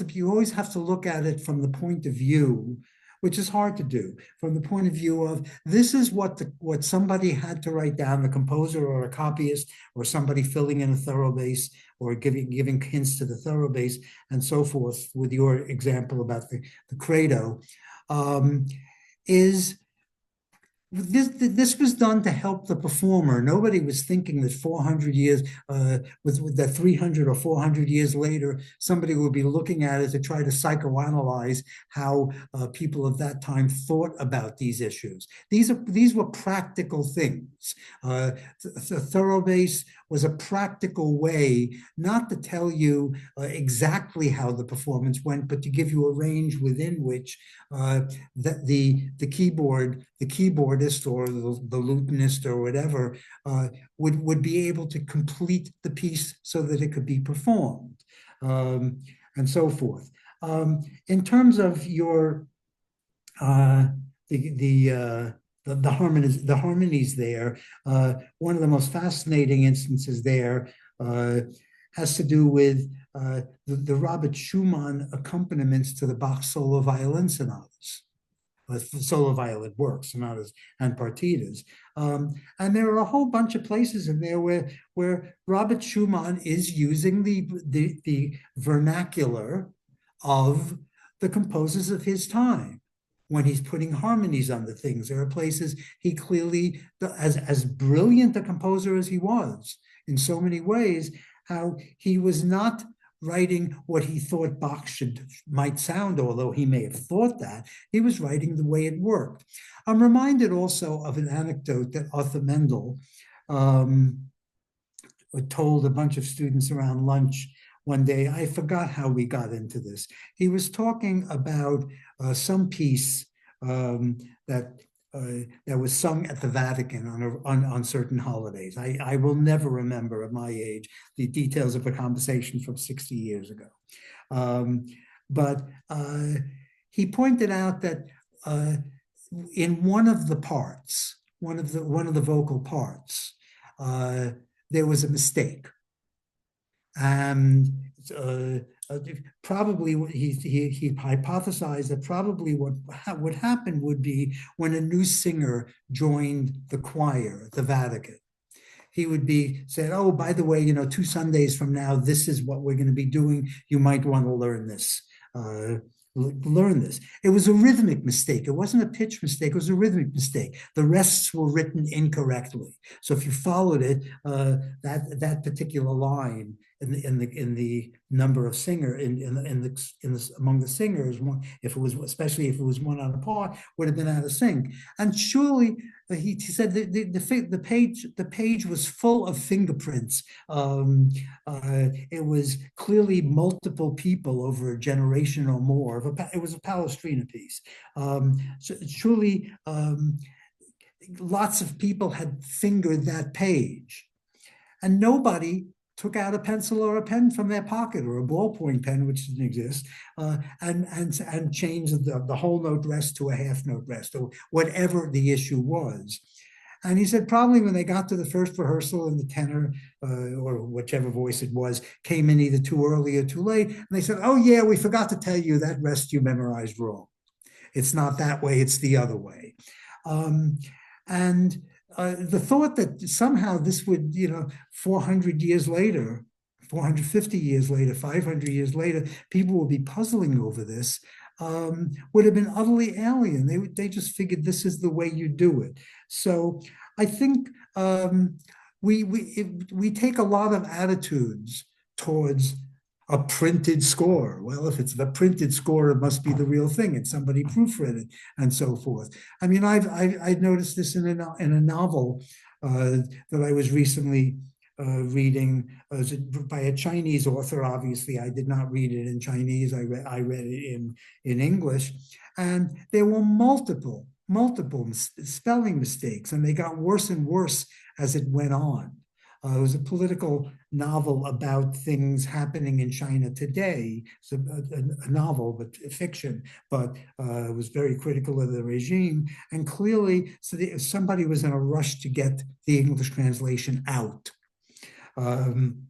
you always have to look at it from the point of view, which is hard to do, from the point of view of, this is what somebody had to write down, the composer or a copyist or somebody filling in a thorough bass or giving hints to the thorough bass and so forth, with your example about the credo, is this was done to help the performer. Nobody was thinking that 400 years, with that 300 or 400 years later, somebody would be looking at it to try to psychoanalyze how people of that time thought about these issues. These were practical things. The thorough bass was a practical way not to tell you exactly how the performance went, but to give you a range within which the keyboardist or the lutenist or whatever would be able to complete the piece so that it could be performed, and so forth. In terms of your the harmonies there, one of the most fascinating instances there has to do with the Robert Schumann accompaniments to the Bach solo violin sonatas, solo violin works, sonatas and partitas. And there are a whole bunch of places in there where Robert Schumann is using the vernacular of the composers of his time when he's putting harmonies on the things. There are places he clearly, as brilliant a composer as he was in so many ways, how he was not writing what he thought Bach might sound, although he may have thought that. He was writing the way it worked. I'm reminded also of an anecdote that Arthur Mendel told a bunch of students around lunch one day. I forgot how we got into this. He was talking about some piece that was sung at the Vatican on certain holidays. I will never remember at my age the details of a conversation from 60 years ago. But he pointed out that in one of the parts, one of the vocal parts, there was a mistake. And probably he hypothesized that probably what would happen would be when a new singer joined the choir at the Vatican, he would be said, oh, by the way, 2 Sundays from now, this is what we're going to be doing. You might want to learn this. learn this. It was a rhythmic mistake. It wasn't a pitch mistake. It was a rhythmic mistake. The rests were written incorrectly. So if you followed it, that particular line in the number of singer among the singers, if it was, especially if it was one on a par, would have been out of sync. And surely he said the page was full of fingerprints. It was clearly multiple people over a generation or more. It was a Palestrina piece. So surely lots of people had fingered that page, and nobody took out a pencil or a pen from their pocket, or a ballpoint pen, which didn't exist, and changed the whole note rest to a half note rest, or whatever the issue was. And he said probably when they got to the first rehearsal and the tenor, or whichever voice it was, came in either too early or too late, and they said, oh yeah, we forgot to tell you that rest you memorized wrong. It's not that way, it's the other way. And the thought that somehow this would, 400 years later, 450 years later, 500 years later, people will be puzzling over this, would have been utterly alien. They just figured this is the way you do it. So I think we take a lot of attitudes towards a printed score. Well, if it's the printed score, it must be the real thing, and somebody proofread it, and so forth. I mean, I've noticed this in a novel that I was recently reading by a Chinese author. Obviously, I did not read it in Chinese. I read it in English, and there were multiple spelling mistakes, and they got worse and worse as it went on. It was a political novel about things happening in China today. It's a novel, but fiction, but it was very critical of the regime. And clearly, somebody was in a rush to get the English translation out. And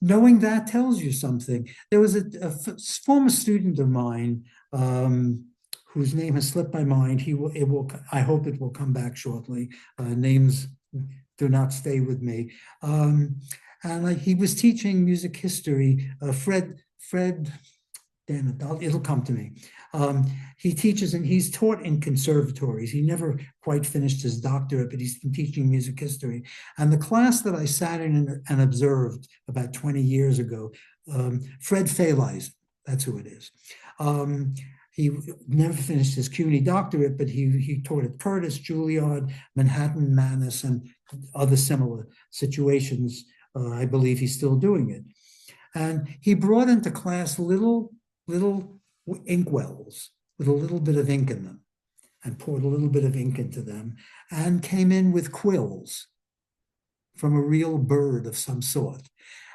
knowing that tells you something. There was a former student of mine whose name has slipped my mind. I hope it will come back shortly. Names do not stay with me. And he was teaching music history. Fred, damn it, it'll come to me. He teaches, and he's taught in conservatories. He never quite finished his doctorate, but he's been teaching music history. And the class that I sat in and observed about 20 years ago, Fred Fehleisen, that's who it is. He never finished his CUNY doctorate, but he taught at Curtis, Juilliard, Manhattan, Mannes, and other similar situations. I believe he's still doing it. And he brought into class little inkwells with a little bit of ink in them, and poured a little bit of ink into them, and came in with quills from a real bird of some sort.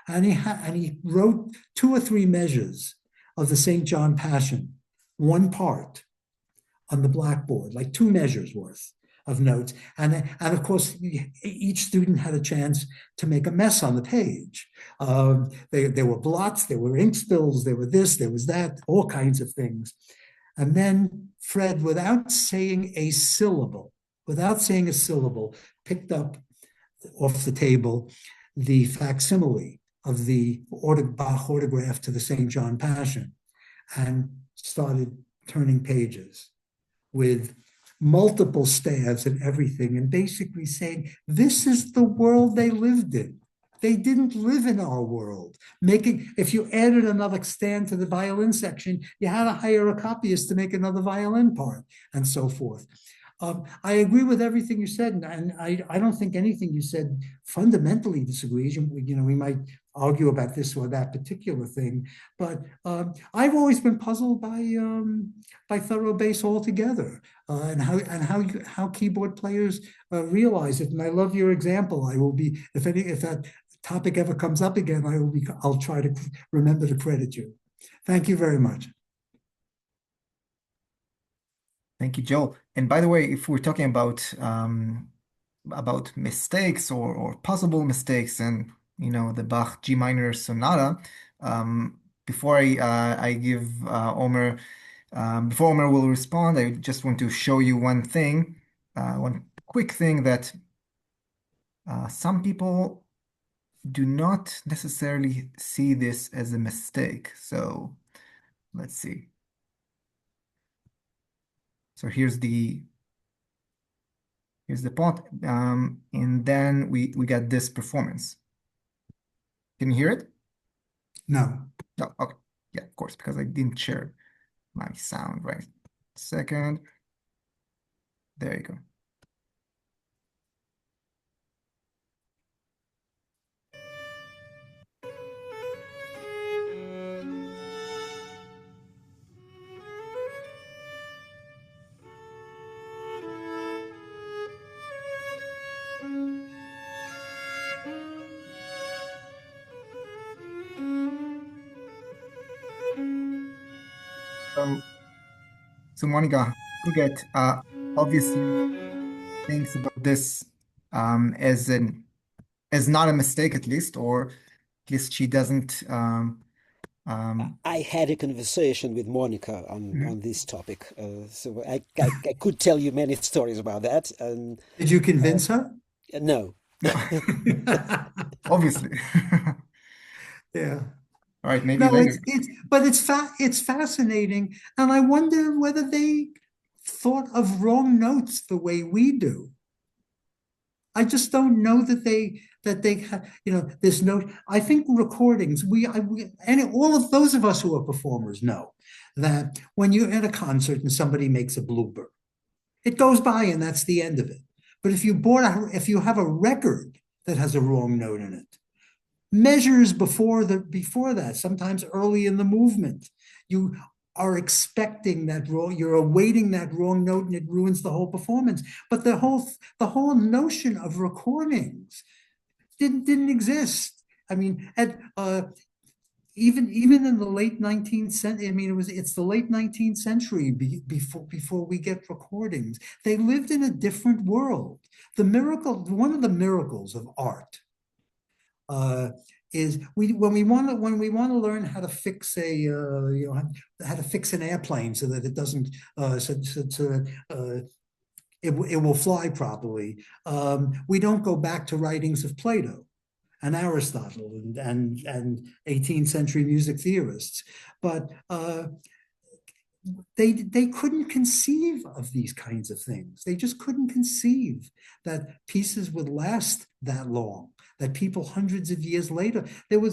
And he wrote 2 or 3 measures of the St. John Passion, one part, on the blackboard, like 2 measures worth of notes. And of course, each student had a chance to make a mess on the page. There were blots, there were ink spills, there were this, there was that, all kinds of things. And then Fred, without saying a syllable, picked up off the table the facsimile of the Bach autograph to the St. John Passion, and started turning pages with multiple stabs and everything, and basically saying, this is the world they lived in. They didn't live in our world. If you added another stand to the violin section, you had to hire a copyist to make another violin part, and so forth. I agree with everything you said, and I don't think anything you said fundamentally disagrees. We might argue about this or that particular thing, but I've always been puzzled by thorough bass altogether, and how keyboard players realize it. And I love your example. I will be, if that topic ever comes up again, I'll try to remember to credit you. Thank you very much. Thank you, Joel. And by the way, if we're talking about mistakes or possible mistakes, and the Bach G minor sonata, before I give Omer, before Omer will respond, I just want to show you one thing, one quick thing that some people do not necessarily see this as a mistake. So let's see. So here's the part, and then we got this performance. Can you hear it? No. No, okay. Yeah, of course, because I didn't share my sound, right? Second. There you go. So Monica, forget obviously thinks about this as not a mistake at least, or at least she doesn't I had a conversation with Monica mhm. on this topic, so I could tell you many stories about that. And Did you convince her? no, No, obviously. Yeah. All right, maybe No, later. it's fascinating, and I wonder whether they thought of wrong notes the way we do. I just don't know there's no. I think recordings. And all of those of us who are performers know that when you're at a concert and somebody makes a blooper, it goes by and that's the end of it. But if you have a record that has a wrong note in it, measures before that, sometimes early in the movement, you are expecting that wrong, you're awaiting that wrong note, and it ruins the whole performance. But the whole notion of recordings didn't exist. I mean, even in the late 19th century, I mean, it's the late 19th century before we get recordings. They lived in a different world. One of the miracles of art uh, is when we want to learn how to fix how to fix an airplane so that it doesn't so that it will fly properly. We don't go back to writings of Plato and Aristotle and 18th century music theorists, but they couldn't conceive of these kinds of things. They just couldn't conceive that pieces would last that long, that people hundreds of years later, there were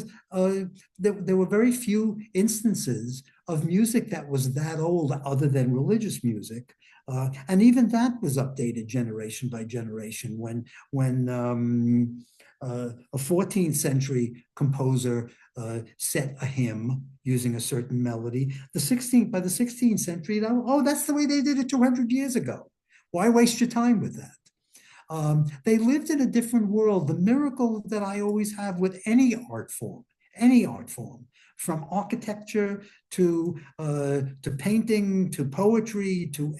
very few instances of music that was that old other than religious music. And even that was updated generation by generation when a 14th century composer set a hymn using a certain melody. By the 16th century, that's the way they did it 200 years ago. Why waste your time with that? They lived in a different world. The miracle that I always have with any art form, from architecture to painting to poetry to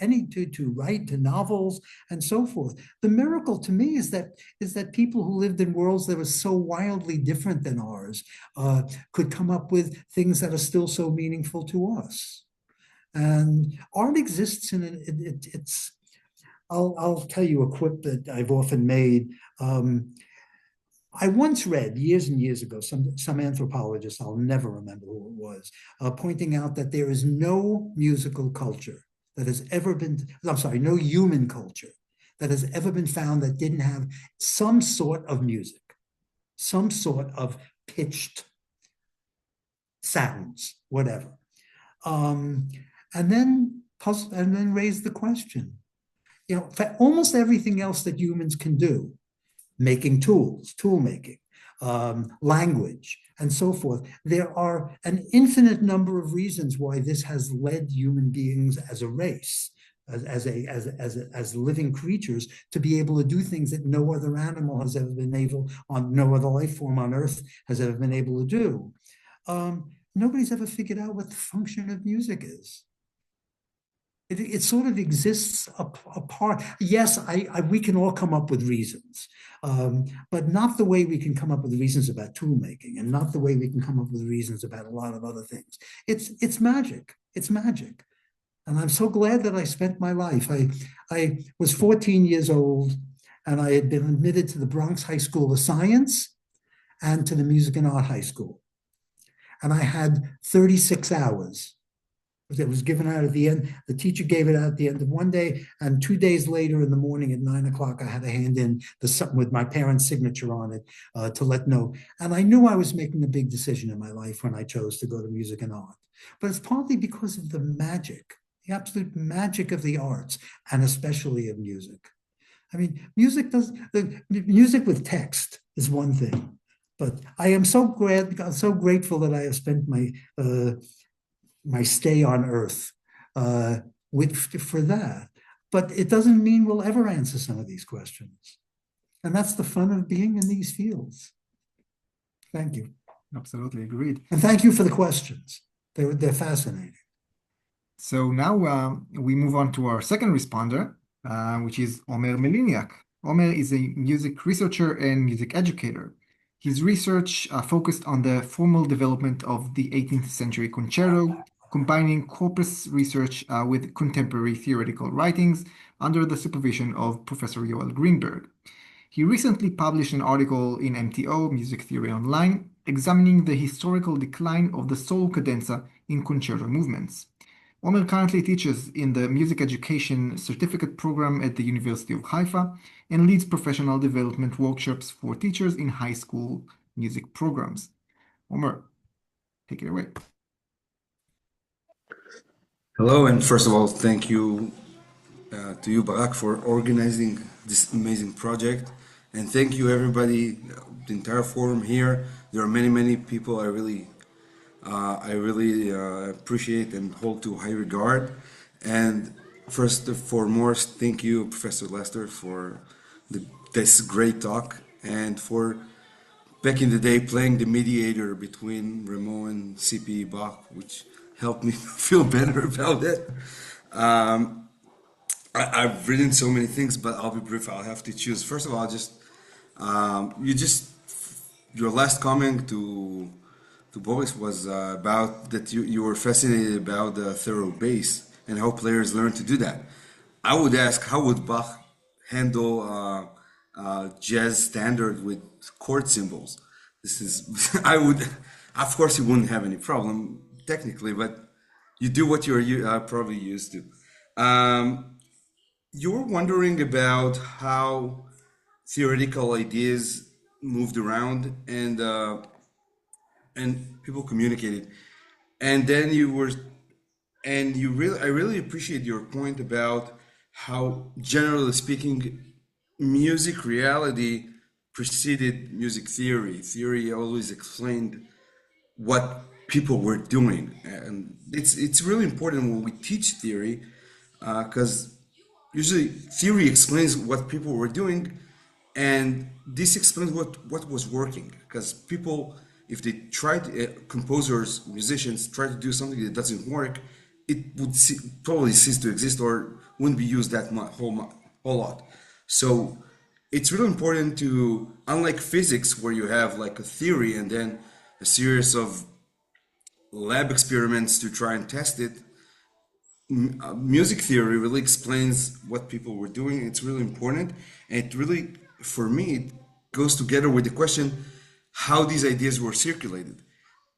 write to novels and so forth. The miracle to me is that people who lived in worlds that were so wildly different than ours could come up with things that are still so meaningful to us. And art exists in it's. I'll tell you a quip that I've often made. I once read years and years ago, some anthropologist, I'll never remember who it was, pointing out that there is no musical culture that has ever been, I'm sorry, no human culture that has ever been found that didn't have some sort of music, some sort of pitched sounds, whatever. And then raise the question, for almost everything else that humans can do, making tools, tool making, language, and so forth, there are an infinite number of reasons why this has led human beings as a race, as living creatures, to be able to do things that no other animal has ever been able, no other life form on Earth has ever been able to do. Nobody's ever figured out what the function of music is. It sort of exists apart. Yes, we can all come up with reasons, but not the way we can come up with reasons about tool making, and not the way we can come up with reasons about a lot of other things. It's magic. It's magic. And I'm so glad that I spent my life. I was 14 years old, and I had been admitted to the Bronx High School of Science and to the Music and Art High School. And I had 36 hours It was given out at the end. The teacher gave it out at the end of one day, and 2 days later in the morning at 9 o'clock, I had to hand in something with my parents' signature on it to let know. And I knew I was making a big decision in my life when I chose to go to music and art. But it's partly because of the magic, the absolute magic of the arts, and especially of music. I mean, music with text is one thing, but I am so so grateful that I have spent my stay on Earth for that. But it doesn't mean we'll ever answer some of these questions, and that's the fun of being in these fields. Thank you. Absolutely agreed. And thank you for the questions. They're fascinating. So now we move on to our second responder, which is Omer Maliniak. Omer is a music researcher and music educator. His research focused on the formal development of the 18th century concerto, combining corpus research with contemporary theoretical writings under the supervision of Professor Yoel Greenberg. He recently published an article in MTO, Music Theory Online, examining the historical decline of the solo cadenza in concerto movements. Omer currently teaches in the Music Education Certificate Program at the University of Haifa and leads professional development workshops for teachers in high school music programs. Omer, take it away. Hello, and first of all, thank you to you, Barak, for organizing this amazing project. And thank you, everybody, the entire forum here. There are many, many people I really appreciate and hold to high regard. And first and foremost, thank you, Professor Lester, for this great talk and for back in the day playing the mediator between Rameau and C.P. Bach, which helped me feel better about it. I've written so many things, but I'll be brief. I'll have to choose. First of all, your last comment to Boris was about that you were fascinated about the thorough bass and how players learn to do that. I would ask, how would Bach handle jazz standard with chord symbols? This is, of course, you wouldn't have any problem technically, but you do what you're probably used to. You were wondering about how theoretical ideas moved around and people communicated, and then I really appreciate your point about how, generally speaking, music reality preceded music theory. Theory always explained what people were doing, and it's really important when we teach theory, because usually theory explains what people were doing, and this explains what was working. Because people, if they tried, composers, musicians try to do something that doesn't work, it would probably cease to exist or wouldn't be used that much, whole lot. So it's really important to, unlike physics where you have like a theory and then a series of lab experiments to try and test it, music theory really explains what people were doing. It's really important, and it really, for me, it goes together with the question how these ideas were circulated.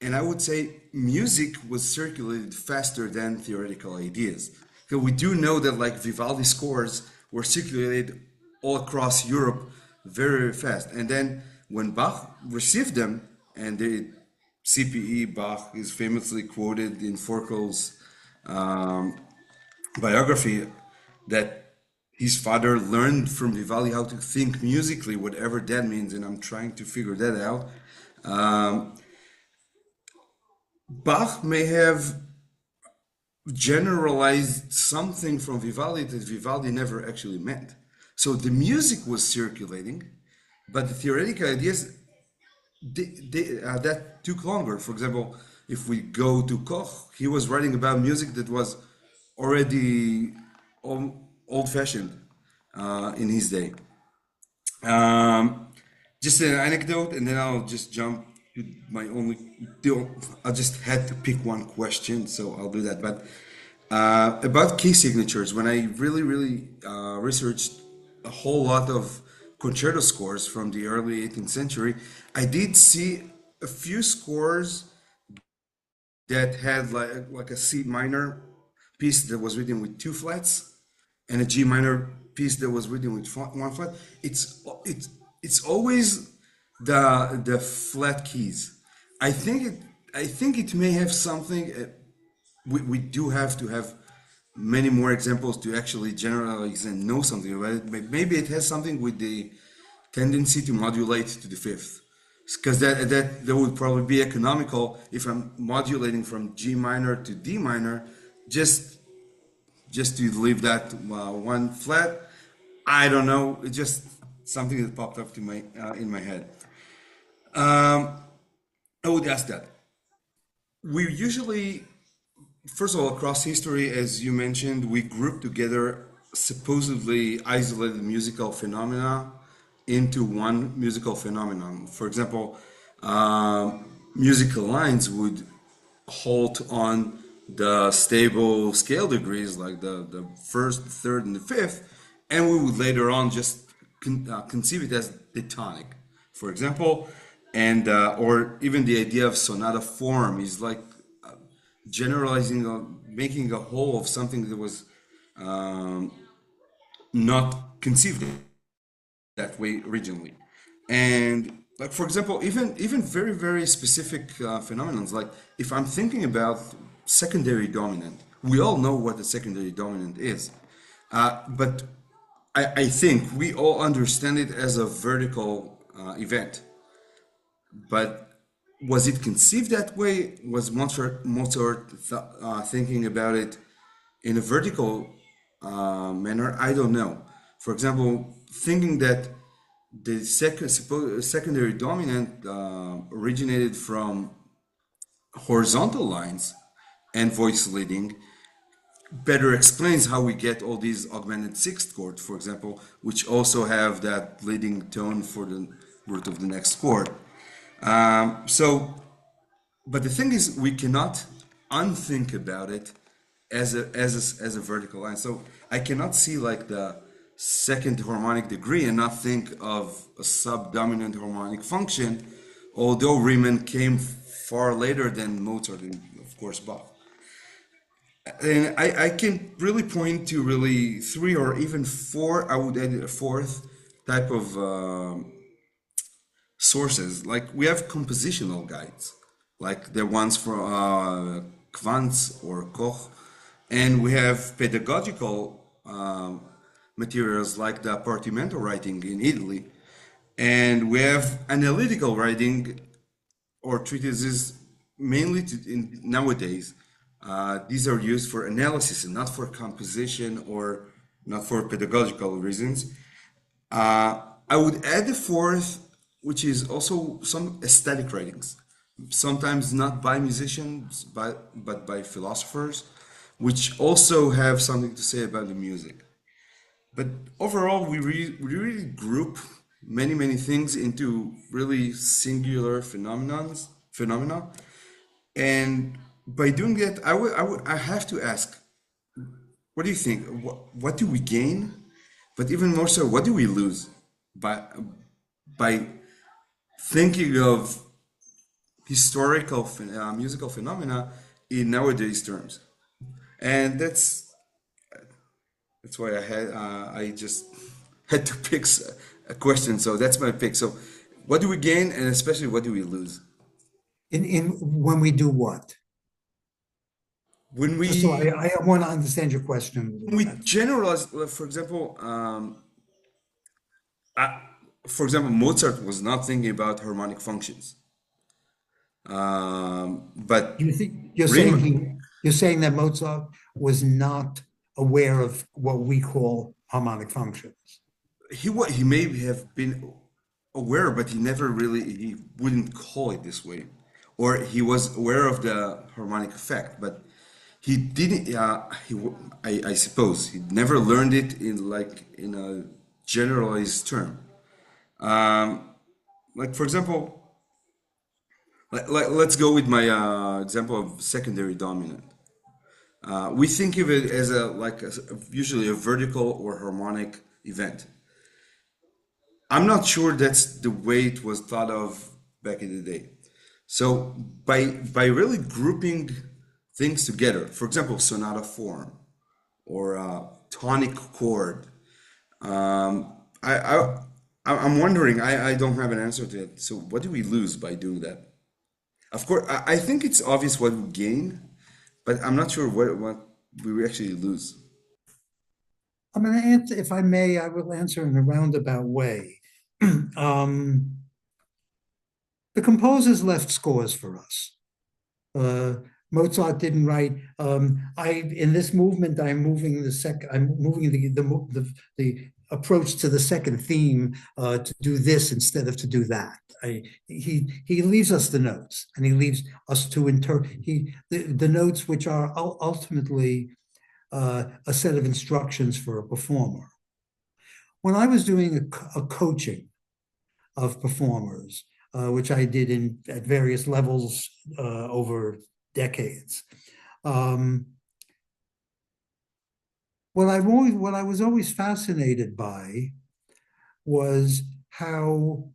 And I would say music was circulated faster than theoretical ideas. So we do know that like Vivaldi scores were circulated all across Europe very, very fast. And then when Bach received them, and the CPE Bach is famously quoted in Forkel's biography that his father learned from Vivaldi how to think musically, whatever that means, and I'm trying to figure that out. Bach may have generalized something from Vivaldi that Vivaldi never actually meant. So the music was circulating, but the theoretical ideas that took longer. For example, if we go to Koch, he was writing about music that was already old-fashioned in his day. Just an anecdote, and then I'll just jump to my only. I just had to pick one question, so I'll do that. But about key signatures, when I really researched a whole lot of concerto scores from the early 18th century, I did see a few scores that had like a C minor piece that was written with two flats and a G minor piece that was written with one flat. It's always the flat keys. I think it may have something. We do have to have many more examples to actually generalize and know something about it. Maybe it has something with the tendency to modulate to the fifth, because that would probably be economical if I'm modulating from G minor to D minor, just to leave that one flat. I don't know. It's just something that popped up to my in my head. I would ask that. We usually, first of all, across history, as you mentioned, we group together supposedly isolated musical phenomena into one musical phenomenon. For example, musical lines would halt on the stable scale degrees, like the first, the third, and the fifth, and we would later on just conceive it as the tonic, for example, and or even the idea of sonata form is like generalizing, making a whole of something that was not conceived that way originally. And like for example, even very specific phenomenons, like if I'm thinking about secondary dominant, we all know what the secondary dominant is, but I think we all understand it as a vertical event. But was it conceived that way? Was Mozart thinking about it in a vertical manner? I don't know. For example, thinking that the secondary dominant originated from horizontal lines and voice leading better explains how we get all these augmented sixth chords, for example, which also have that leading tone for the root of the next chord. So, but the thing is, we cannot unthink about it as a vertical line. So I cannot see like the second harmonic degree and not think of a subdominant harmonic function, although Riemann came far later than Mozart and of course Bach. And I can really point to really three or even four. I would add a fourth type of sources. Like we have compositional guides, like the ones for Quantz or Koch, and we have pedagogical materials like the Partimento writing in Italy, and we have analytical writing or treatises mainly nowadays. These are used for analysis and not for composition or not for pedagogical reasons. I would add the fourth, which is also some aesthetic writings, sometimes not by musicians, but by philosophers, which also have something to say about the music. But overall, we really group many things into really singular phenomena, and by doing that, I have to ask, what do you think? What do we gain? But even more so, what do we lose by by thinking of historical musical phenomena in nowadays terms? And that's why I just had to pick a question. So that's my pick. So, what do we gain, and especially what do we lose In when we do what? when Just so we I want to understand your question a little we better. generalize? For example, Mozart was not thinking about harmonic functions, but You think Riemann, you're saying that Mozart was not aware of what we call harmonic functions. he may have been aware, but he wouldn't call it this way, or he was aware of the harmonic effect, but he didn't. I suppose he never learned it in a generalized term. Like for example, let's go with my example of secondary dominant. We think of it as usually a vertical or harmonic event. I'm not sure that's the way it was thought of back in the day. So by really grouping things together, for example, sonata form or tonic chord, I, I I'm wondering. I don't have an answer to it. So what do we lose by doing that? Of course, I think it's obvious what we gain, but I'm not sure what we actually lose. I'm going to answer, if I may, I will answer in a roundabout way. The composers left scores for us. Mozart didn't write. In this movement, I'm moving the approach to the second theme to do this instead of to do that. He leaves us the notes, and he leaves us to interpret the notes, which are ultimately a set of instructions for a performer. When I was doing a coaching of performers, which I did at various levels over decades, what I was always fascinated by was how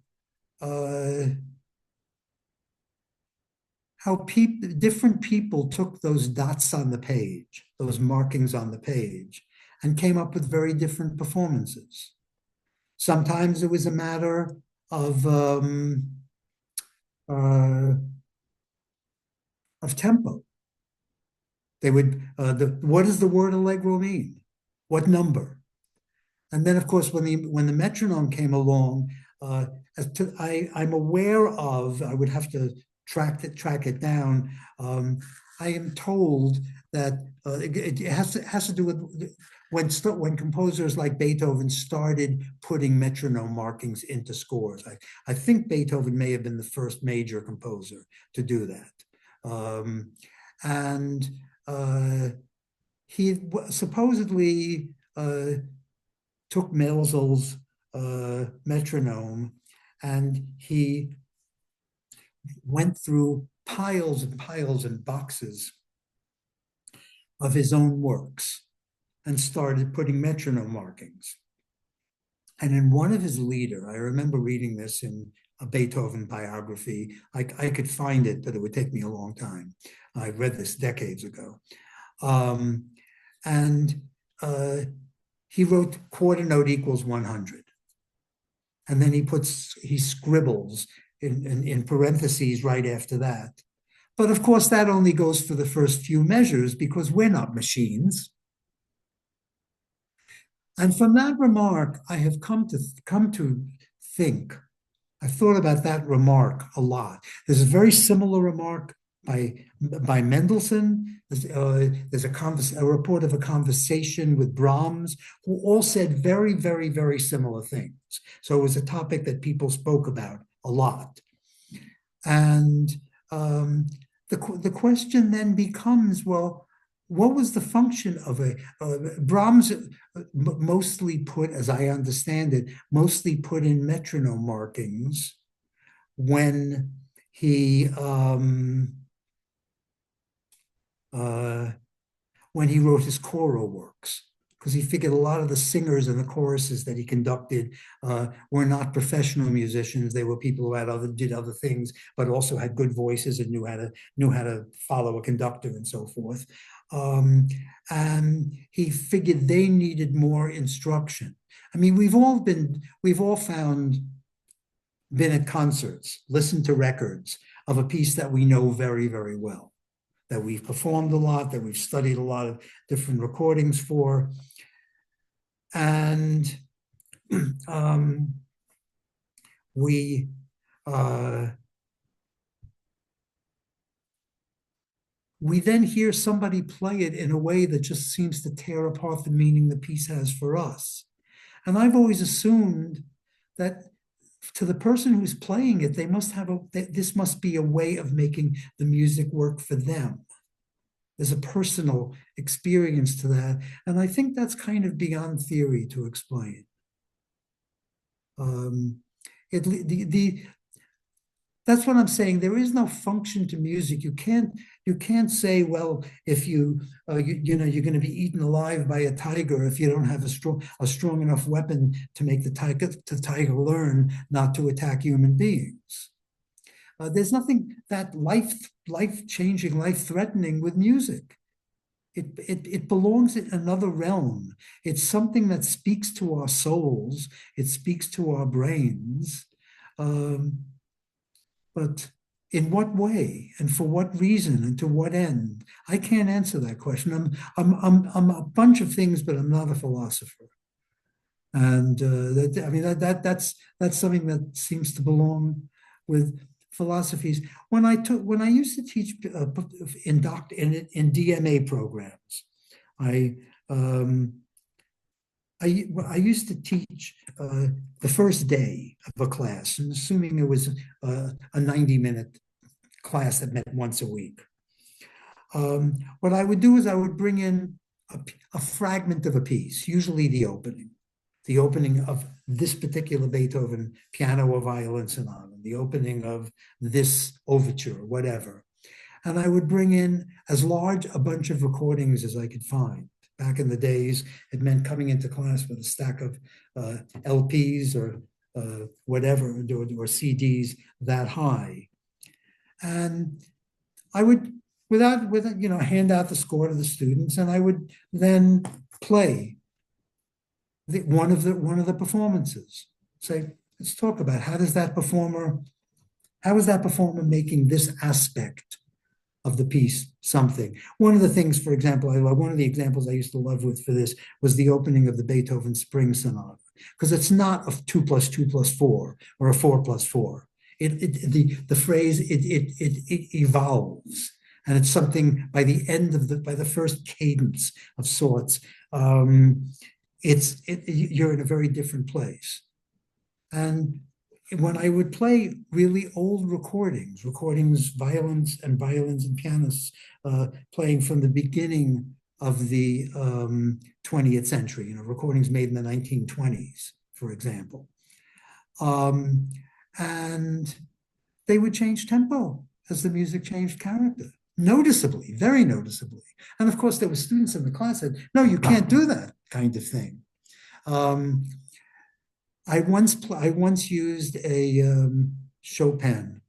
different people took those dots on the page, those markings on the page, and came up with very different performances. Sometimes it was a matter of tempo. They would, what does the word allegro mean? What number? And then, of course, when the metronome came along, I'm aware of, I would have to track it down. I am told that it has to do with when composers like Beethoven started putting metronome markings into scores. I think Beethoven may have been the first major composer to do that. And he supposedly took Melzel's metronome, and he went through piles and piles and boxes of his own works and started putting metronome markings. And in one of his lieder, I remember reading this in a Beethoven biography. I could find it, but it would take me a long time. I read this decades ago. He wrote quarter note equals 100. And then he scribbles in parentheses right after that. But of course, that only goes for the first few measures because we're not machines. And from that remark, I have come to think, I've thought about that remark a lot. There's a very similar remark by Mendelssohn. There's a report of a conversation with Brahms, who all said very, very, very similar things. So it was a topic that people spoke about a lot. And the question then becomes, well, what was the function of Brahms mostly put, as I understand it, mostly put in metronome markings when he wrote his choral works, because he figured a lot of the singers and the choruses that he conducted were not professional musicians. They were people who did other things, but also had good voices and knew how to follow a conductor and so forth. And he figured they needed more instruction. I mean, we've all been at concerts, listened to records of a piece that we know very, very well, that we've performed a lot, that we've studied a lot of different recordings for. And we then hear somebody play it in a way that just seems to tear apart the meaning the piece has for us. And I've always assumed that to the person who's playing it, this must be a way of making the music work for them. There's a personal experience to that. And I think that's kind of beyond theory to explain. That's what I'm saying. There is no function to music. You can't say, well, if you're going to be eaten alive by a tiger if you don't have a strong enough weapon to make the tiger learn not to attack human beings. There's nothing that life-changing, life-threatening with music. It belongs in another realm. It's something that speaks to our souls. It speaks to our brains. But in what way and for what reason and to what end? I can't answer that question. I'm a bunch of things, but I'm not a philosopher. And that's something that seems to belong with philosophies. When I used to teach in DMA programs, I used to teach the first day of a class, and assuming it was a 90-minute class that met once a week. What I would do is I would bring in a fragment of a piece, usually the opening of this particular Beethoven piano or violin sonata, the opening of this overture, whatever. And I would bring in as large a bunch of recordings as I could find. Back in the days, it meant coming into class with a stack of LPs or whatever, or CDs that high. And I would, hand out the score to the students, and I would then play one of the performances. Say, let's talk about how is that performer making this aspect of the piece something. One of the things, for example, one of the examples I used to love for this was the opening of the Beethoven Spring Sonata, because it's not a 2 + 2 + 4 or a 4 + 4. The phrase it evolves, and it's something by the first cadence of sorts. You're in a very different place. And when I would play really old recordings, violins and pianists playing from the beginning of the 20th century, recordings made in the 1920s, for example. And they would change tempo as the music changed character, noticeably, very noticeably. And of course, there were students in the class that said, no, you can't do that kind of thing. I once used a Chopin,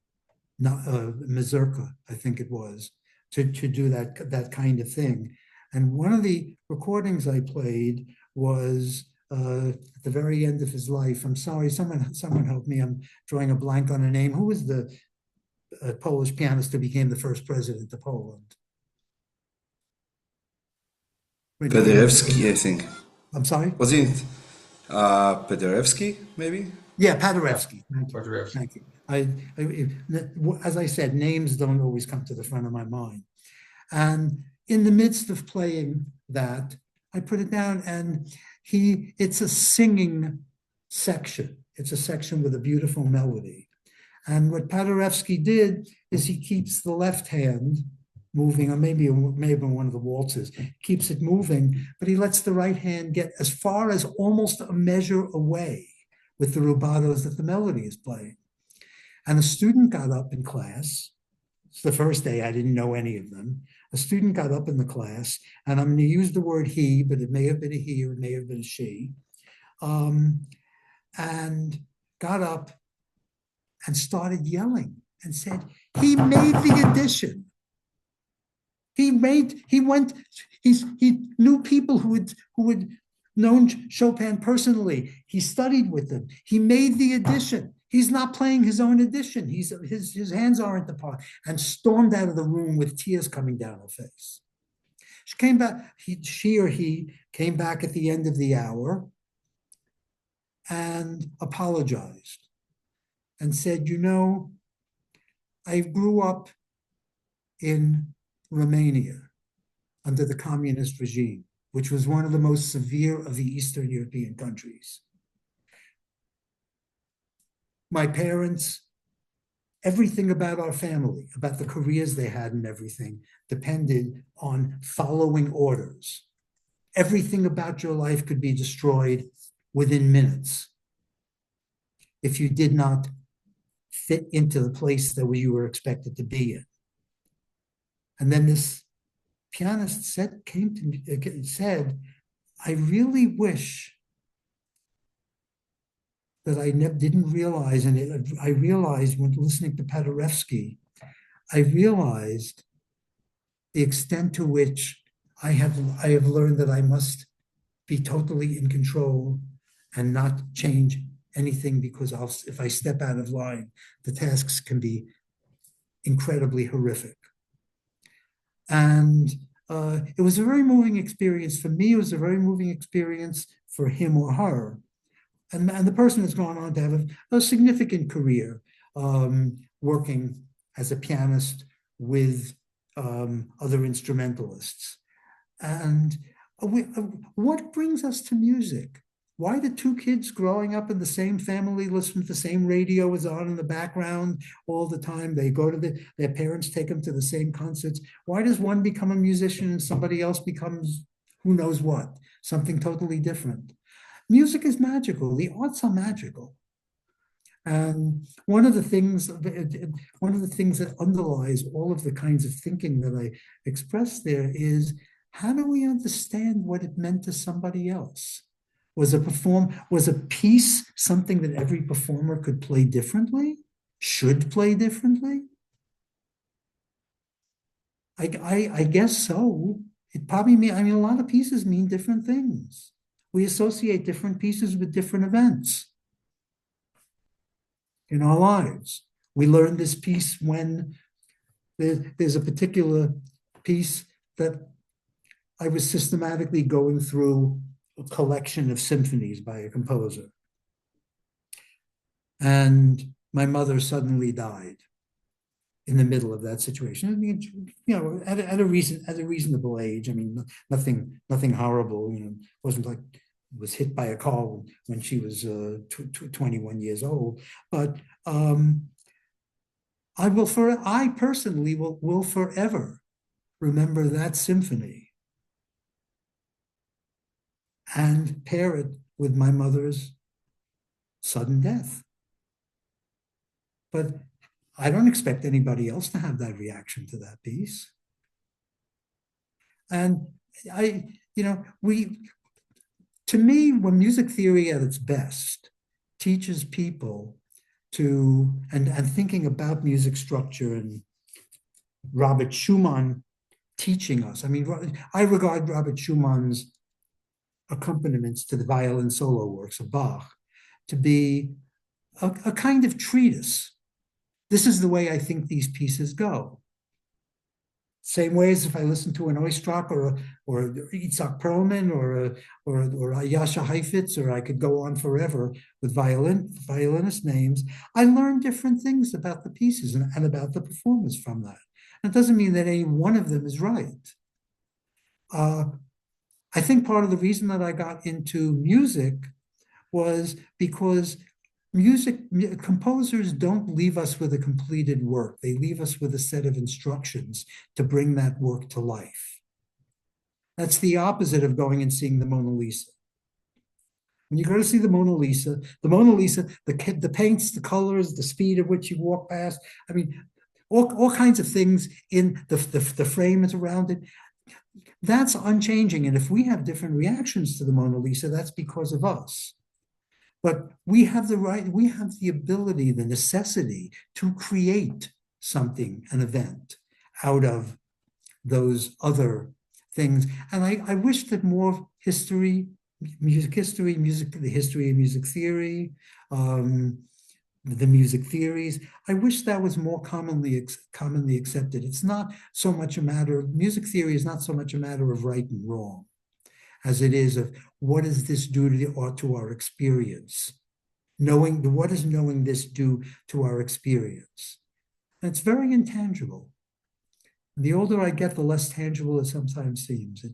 mazurka, I think it was, to do that kind of thing. And one of the recordings I played was at the very end of his life. I'm sorry, someone help me. I'm drawing a blank on a name. Who was the Polish pianist who became the first president of Poland? Paderewski, I think. I'm sorry? Was it Paderewski, maybe? Yeah, Paderewski. Paderewski. Thank you. As I said, names don't always come to the front of my mind. And in the midst of playing that, I put it down, and it's a singing section. It's a section with a beautiful melody. And what Paderewski did is he keeps the left hand moving, or maybe one of the waltzes, keeps it moving, but he lets the right hand get as far as almost a measure away with the rubatos that the melody is playing. And a student got up in class. It's the first day, I didn't know any of them. A student got up in the class, and I'm going to use the word he, but it may have been a he or it may have been a she, and got up and started yelling and said, he made the addition. He knew people who had known Chopin personally. He studied with them. He made the addition. He's not playing his own addition. His hands aren't the part. And stormed out of the room with tears coming down her face. She came back. She or he came back at the end of the hour and apologized and said, I grew up in Romania under the communist regime, which was one of the most severe of the Eastern European countries. My parents, everything about our family, about the careers they had and everything, depended on following orders. Everything about your life could be destroyed within minutes if you did not fit into the place that you were expected to be in. And then this pianist said, I really wish that I didn't realize, and I realized when listening to Paderewski, I realized the extent to which I have learned that I must be totally in control and not change anything, because if I step out of line, the tasks can be incredibly horrific. And it was a very moving experience for me. It was a very moving experience for him or her. And the person has gone on to have a significant career working as a pianist with other instrumentalists. And what brings us to music? Why do two kids growing up in the same family listen to the same radio is on in the background all the time? They go to their parents take them to the same concerts. Why does one become a musician and somebody else becomes who knows what, something totally different? Music is magical. The arts are magical. And one of the things that underlies all of the kinds of thinking that I expressed there is, how do we understand what it meant to somebody else? Was a piece something that every performer could play differently, should play differently? I guess so. It probably a lot of pieces mean different things. We associate different pieces with different events in our lives. We learn this piece when there's a particular piece that I was systematically going through a collection of symphonies by a composer. And my mother suddenly died in the middle of that situation. I mean, at a reasonable age. I mean, nothing horrible. Wasn't like was hit by a car when she was 21 years old. But I personally will forever remember that symphony and pair it with my mother's sudden death. But I don't expect anybody else to have that reaction to that piece. And to me, when music theory at its best teaches people to, and thinking about music structure, and Robert Schumann teaching us, I regard Robert Schumann's accompaniments to the violin solo works of Bach to be a kind of treatise. This is the way I think these pieces go. Same way as if I listen to an Oistrakh or Itzhak Perlman or Jascha Heifetz, or I could go on forever with violinist names, I learn different things about the pieces and about the performance from that. And it doesn't mean that any one of them is right. I think part of the reason that I got into music was because composers don't leave us with a completed work. They leave us with a set of instructions to bring that work to life. That's the opposite of going and seeing the Mona Lisa. When you go to see the Mona Lisa, the paints, the colors, the speed at which you walk past, all kinds of things in the frame is around it. That's unchanging. And if we have different reactions to the Mona Lisa, that's because of us. But we have the ability, the necessity to create something, an event, out of those other things. And I wish that more history, the history of music theory, the music theories, I wish that was more commonly accepted. It's not so much music theory is not so much a matter of right and wrong as it is of what does this do to our experience? What does knowing this do to our experience? And it's very intangible. And the older I get, the less tangible it sometimes seems.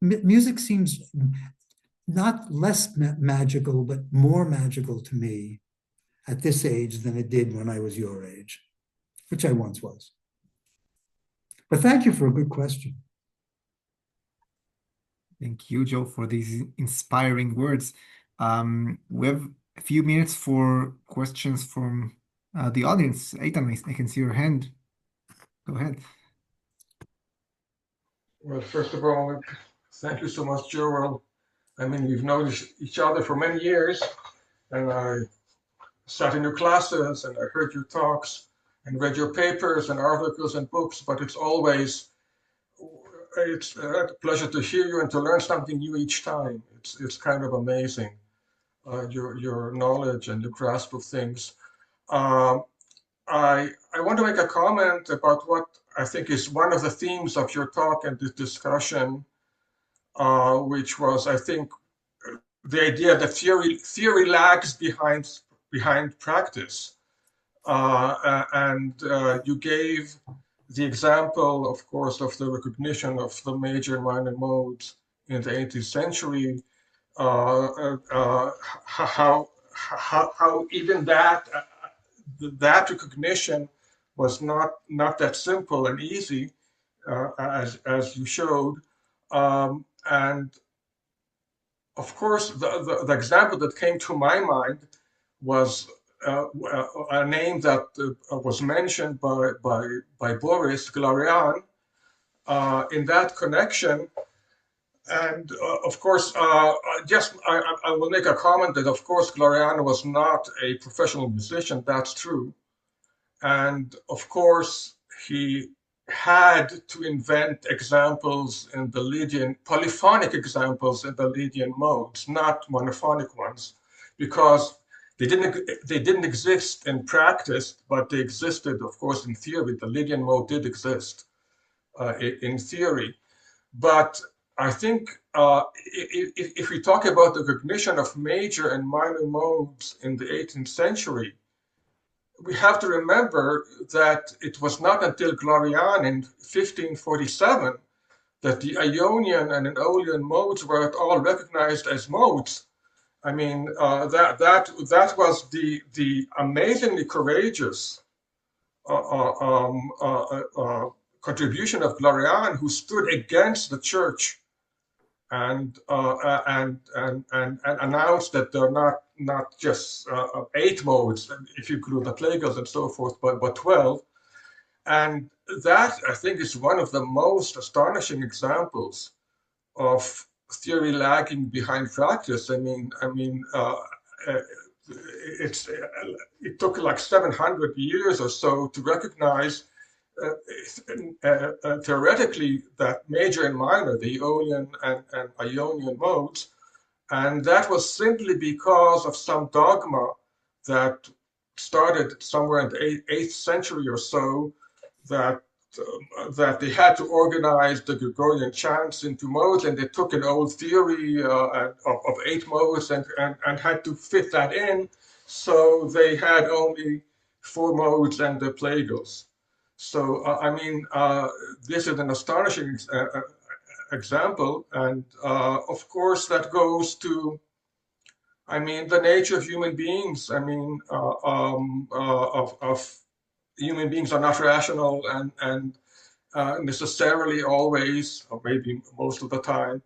Music seems not less magical, but more magical to me at this age than it did when I was your age, which I once was. But thank you for a good question. Thank you, Joe, for these inspiring words. We have a few minutes for questions from the audience. Eitan, I can see your hand. Go ahead. Well, first of all, thank you so much, Joe. We've known each other for many years, and I sat in your classes and I heard your talks and read your papers and articles and books, but it's a pleasure to hear you and to learn something new each time. It's kind of amazing, your knowledge and your grasp of things. Um, I want to make a comment about what I think is one of the themes of your talk and this discussion, which was, I think, the idea that theory lags behind practice. And you gave the example, of course, of the recognition of the major and minor modes in the 18th century, how even that recognition was not that simple and easy, as you showed. And of course, the example that came to my mind was a name that was mentioned by Boris Glorian in that connection. And of course, I will make a comment that, of course, Glorian was not a professional musician. That's true. And of course, he had to invent examples in the Lydian, polyphonic examples in the Lydian modes, not monophonic ones, because they didn't exist in practice, but they existed, of course, in theory. The Lydian mode did exist in theory. But I think if we talk about the recognition of major and minor modes in the 18th century, we have to remember that it was not until Glorian in 1547 that the Ionian and Aeolian modes were at all recognized as modes. I mean, that was the amazingly courageous contribution of Glorian, who stood against the church and announced that they're not just 8 modes, if you include the plagal and so forth, but 12. And that, I think, is one of the most astonishing examples of theory lagging behind practice. It took like 700 years or so to recognize theoretically that major and minor, the Aeolian and Ionian modes, and that was simply because of some dogma that started somewhere in the 8th century or so, that they had to organize the Gregorian chants into modes, and they took an old theory of 8 modes and had to fit that in. So they had only 4 modes and the plagals. So, this is an astonishing example. And of course, that goes to, the nature of human beings. Of human beings are not rational and necessarily always, or maybe most of the time.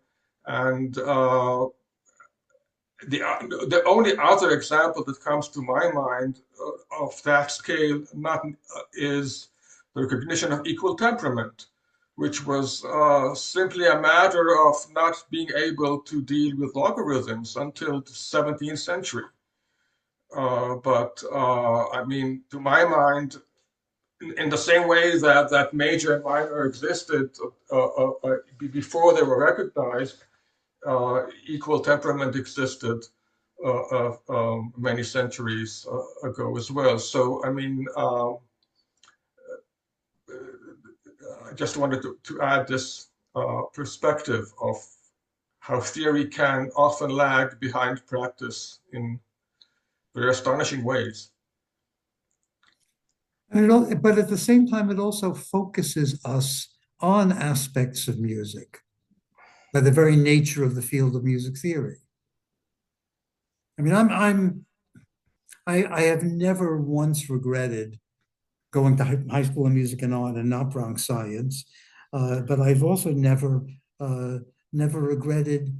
And the only other example that comes to my mind of that scale is the recognition of equal temperament, which was simply a matter of not being able to deal with logarithms until the 17th century. To my mind, in the same way that major and minor existed before they were recognized, equal temperament existed many centuries ago as well. So, I just wanted to add this perspective of how theory can often lag behind practice in very astonishing ways. But at the same time, it also focuses us on aspects of music by the very nature of the field of music theory. I have never once regretted going to high school of music and art and not Bronx Science, but I've also never regretted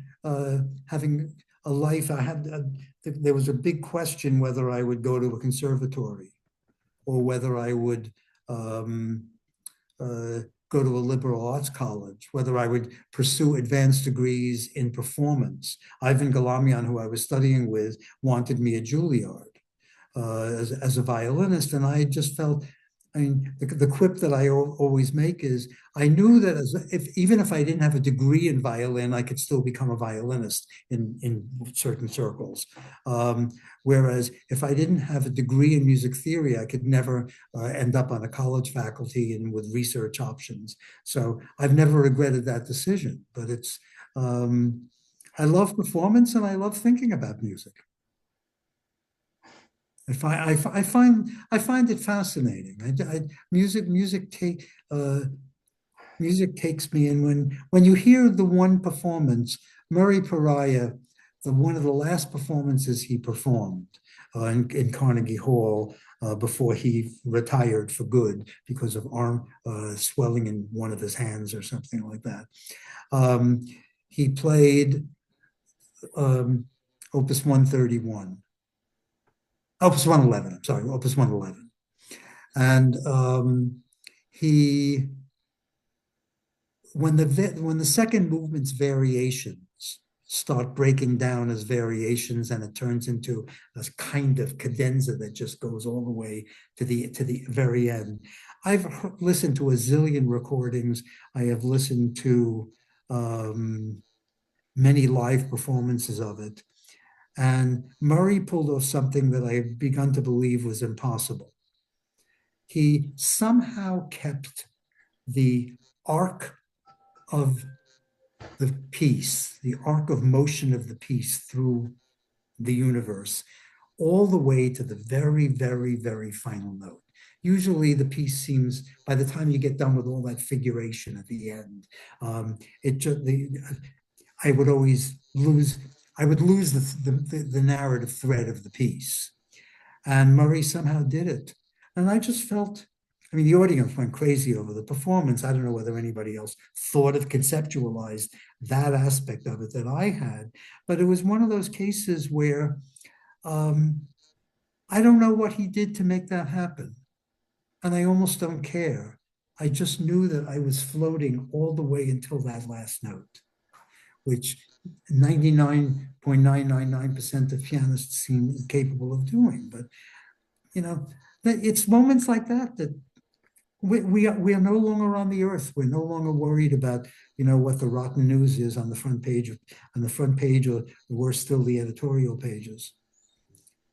having a life. There was a big question whether I would go to a conservatory or whether I would go to a liberal arts college, whether I would pursue advanced degrees in performance. Ivan Galamian, who I was studying with, wanted me at Juilliard as a violinist, and I just felt, I mean, the quip that I always make is, I knew that even if I didn't have a degree in violin, I could still become a violinist in certain circles. Whereas if I didn't have a degree in music theory, I could never end up on a college faculty and with research options. So I've never regretted that decision, but I love performance and I love thinking about music. I find it fascinating. Music takes me in. When you hear the one performance, Murray Pariah, one of the last performances he performed in Carnegie Hall before he retired for good because of arm swelling in one of his hands or something like that. He played Opus 131. Opus 111, I'm sorry, Opus 111. And when the second movement's variations start breaking down as variations and it turns into a kind of cadenza that just goes all the way to the very end. I've listened to a zillion recordings. I have listened to many live performances of it. And Murray pulled off something that I've begun to believe was impossible. He somehow kept the arc of the piece, the arc of motion of the piece through the universe, all the way to the very, very, very final note. Usually the piece seems, by the time you get done with all that figuration at the end, I would always lose the narrative thread of the piece. And Murray somehow did it. And I just felt, I mean, the audience went crazy over the performance. I don't know whether anybody else thought of, conceptualized that aspect of it that I had, but it was one of those cases where I don't know what he did to make that happen. And I almost don't care. I just knew that I was floating all the way until that last note, which 99.999% of pianists seem incapable of doing. But, you know, it's moments like that that we are no longer on the earth. We're no longer worried about, what the rotten news is on the front page, or worse still, the editorial pages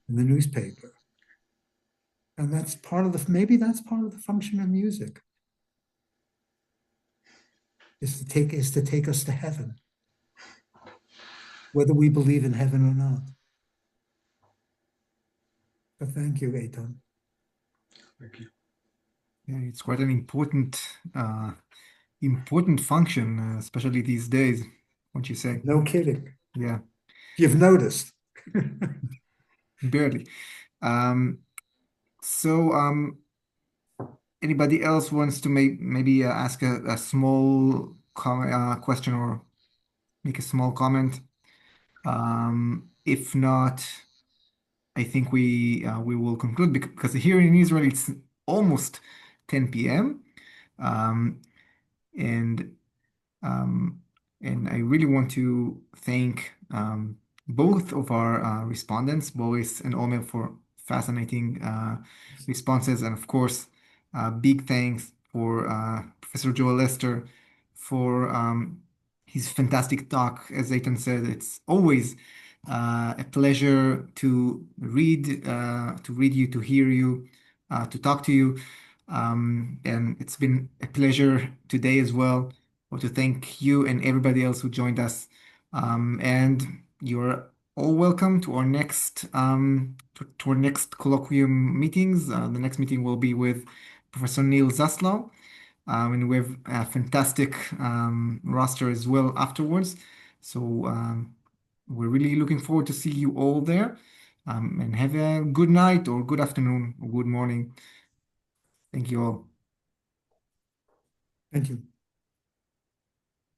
in the newspaper. And maybe that's part of the function of music, is to take us to heaven, whether we believe in heaven or not. But thank you, Eitan. Thank you. Yeah, it's quite an important function, especially these days, won't you say? No kidding. Yeah, You've noticed. barely. So, anybody else wants to maybe ask a small question or make a small comment? If not, I think we will conclude because here in Israel it's almost 10 p.m. Um, and um, and I really want to thank both of our respondents, Boris and Omer, for fascinating responses, and of course, big thanks for Professor Joel Lester for his fantastic talk. As Eitan said, it's always a pleasure to read you, to hear you, to talk to you. And it's been a pleasure today as well. I want to thank you and everybody else who joined us. And you're all welcome to our next colloquium meetings. The next meeting will be with Professor Neil Zaslow. And we have a fantastic roster as well afterwards. So we're really looking forward to see you all there. And have a good night or good afternoon or good morning. Thank you all. Thank you.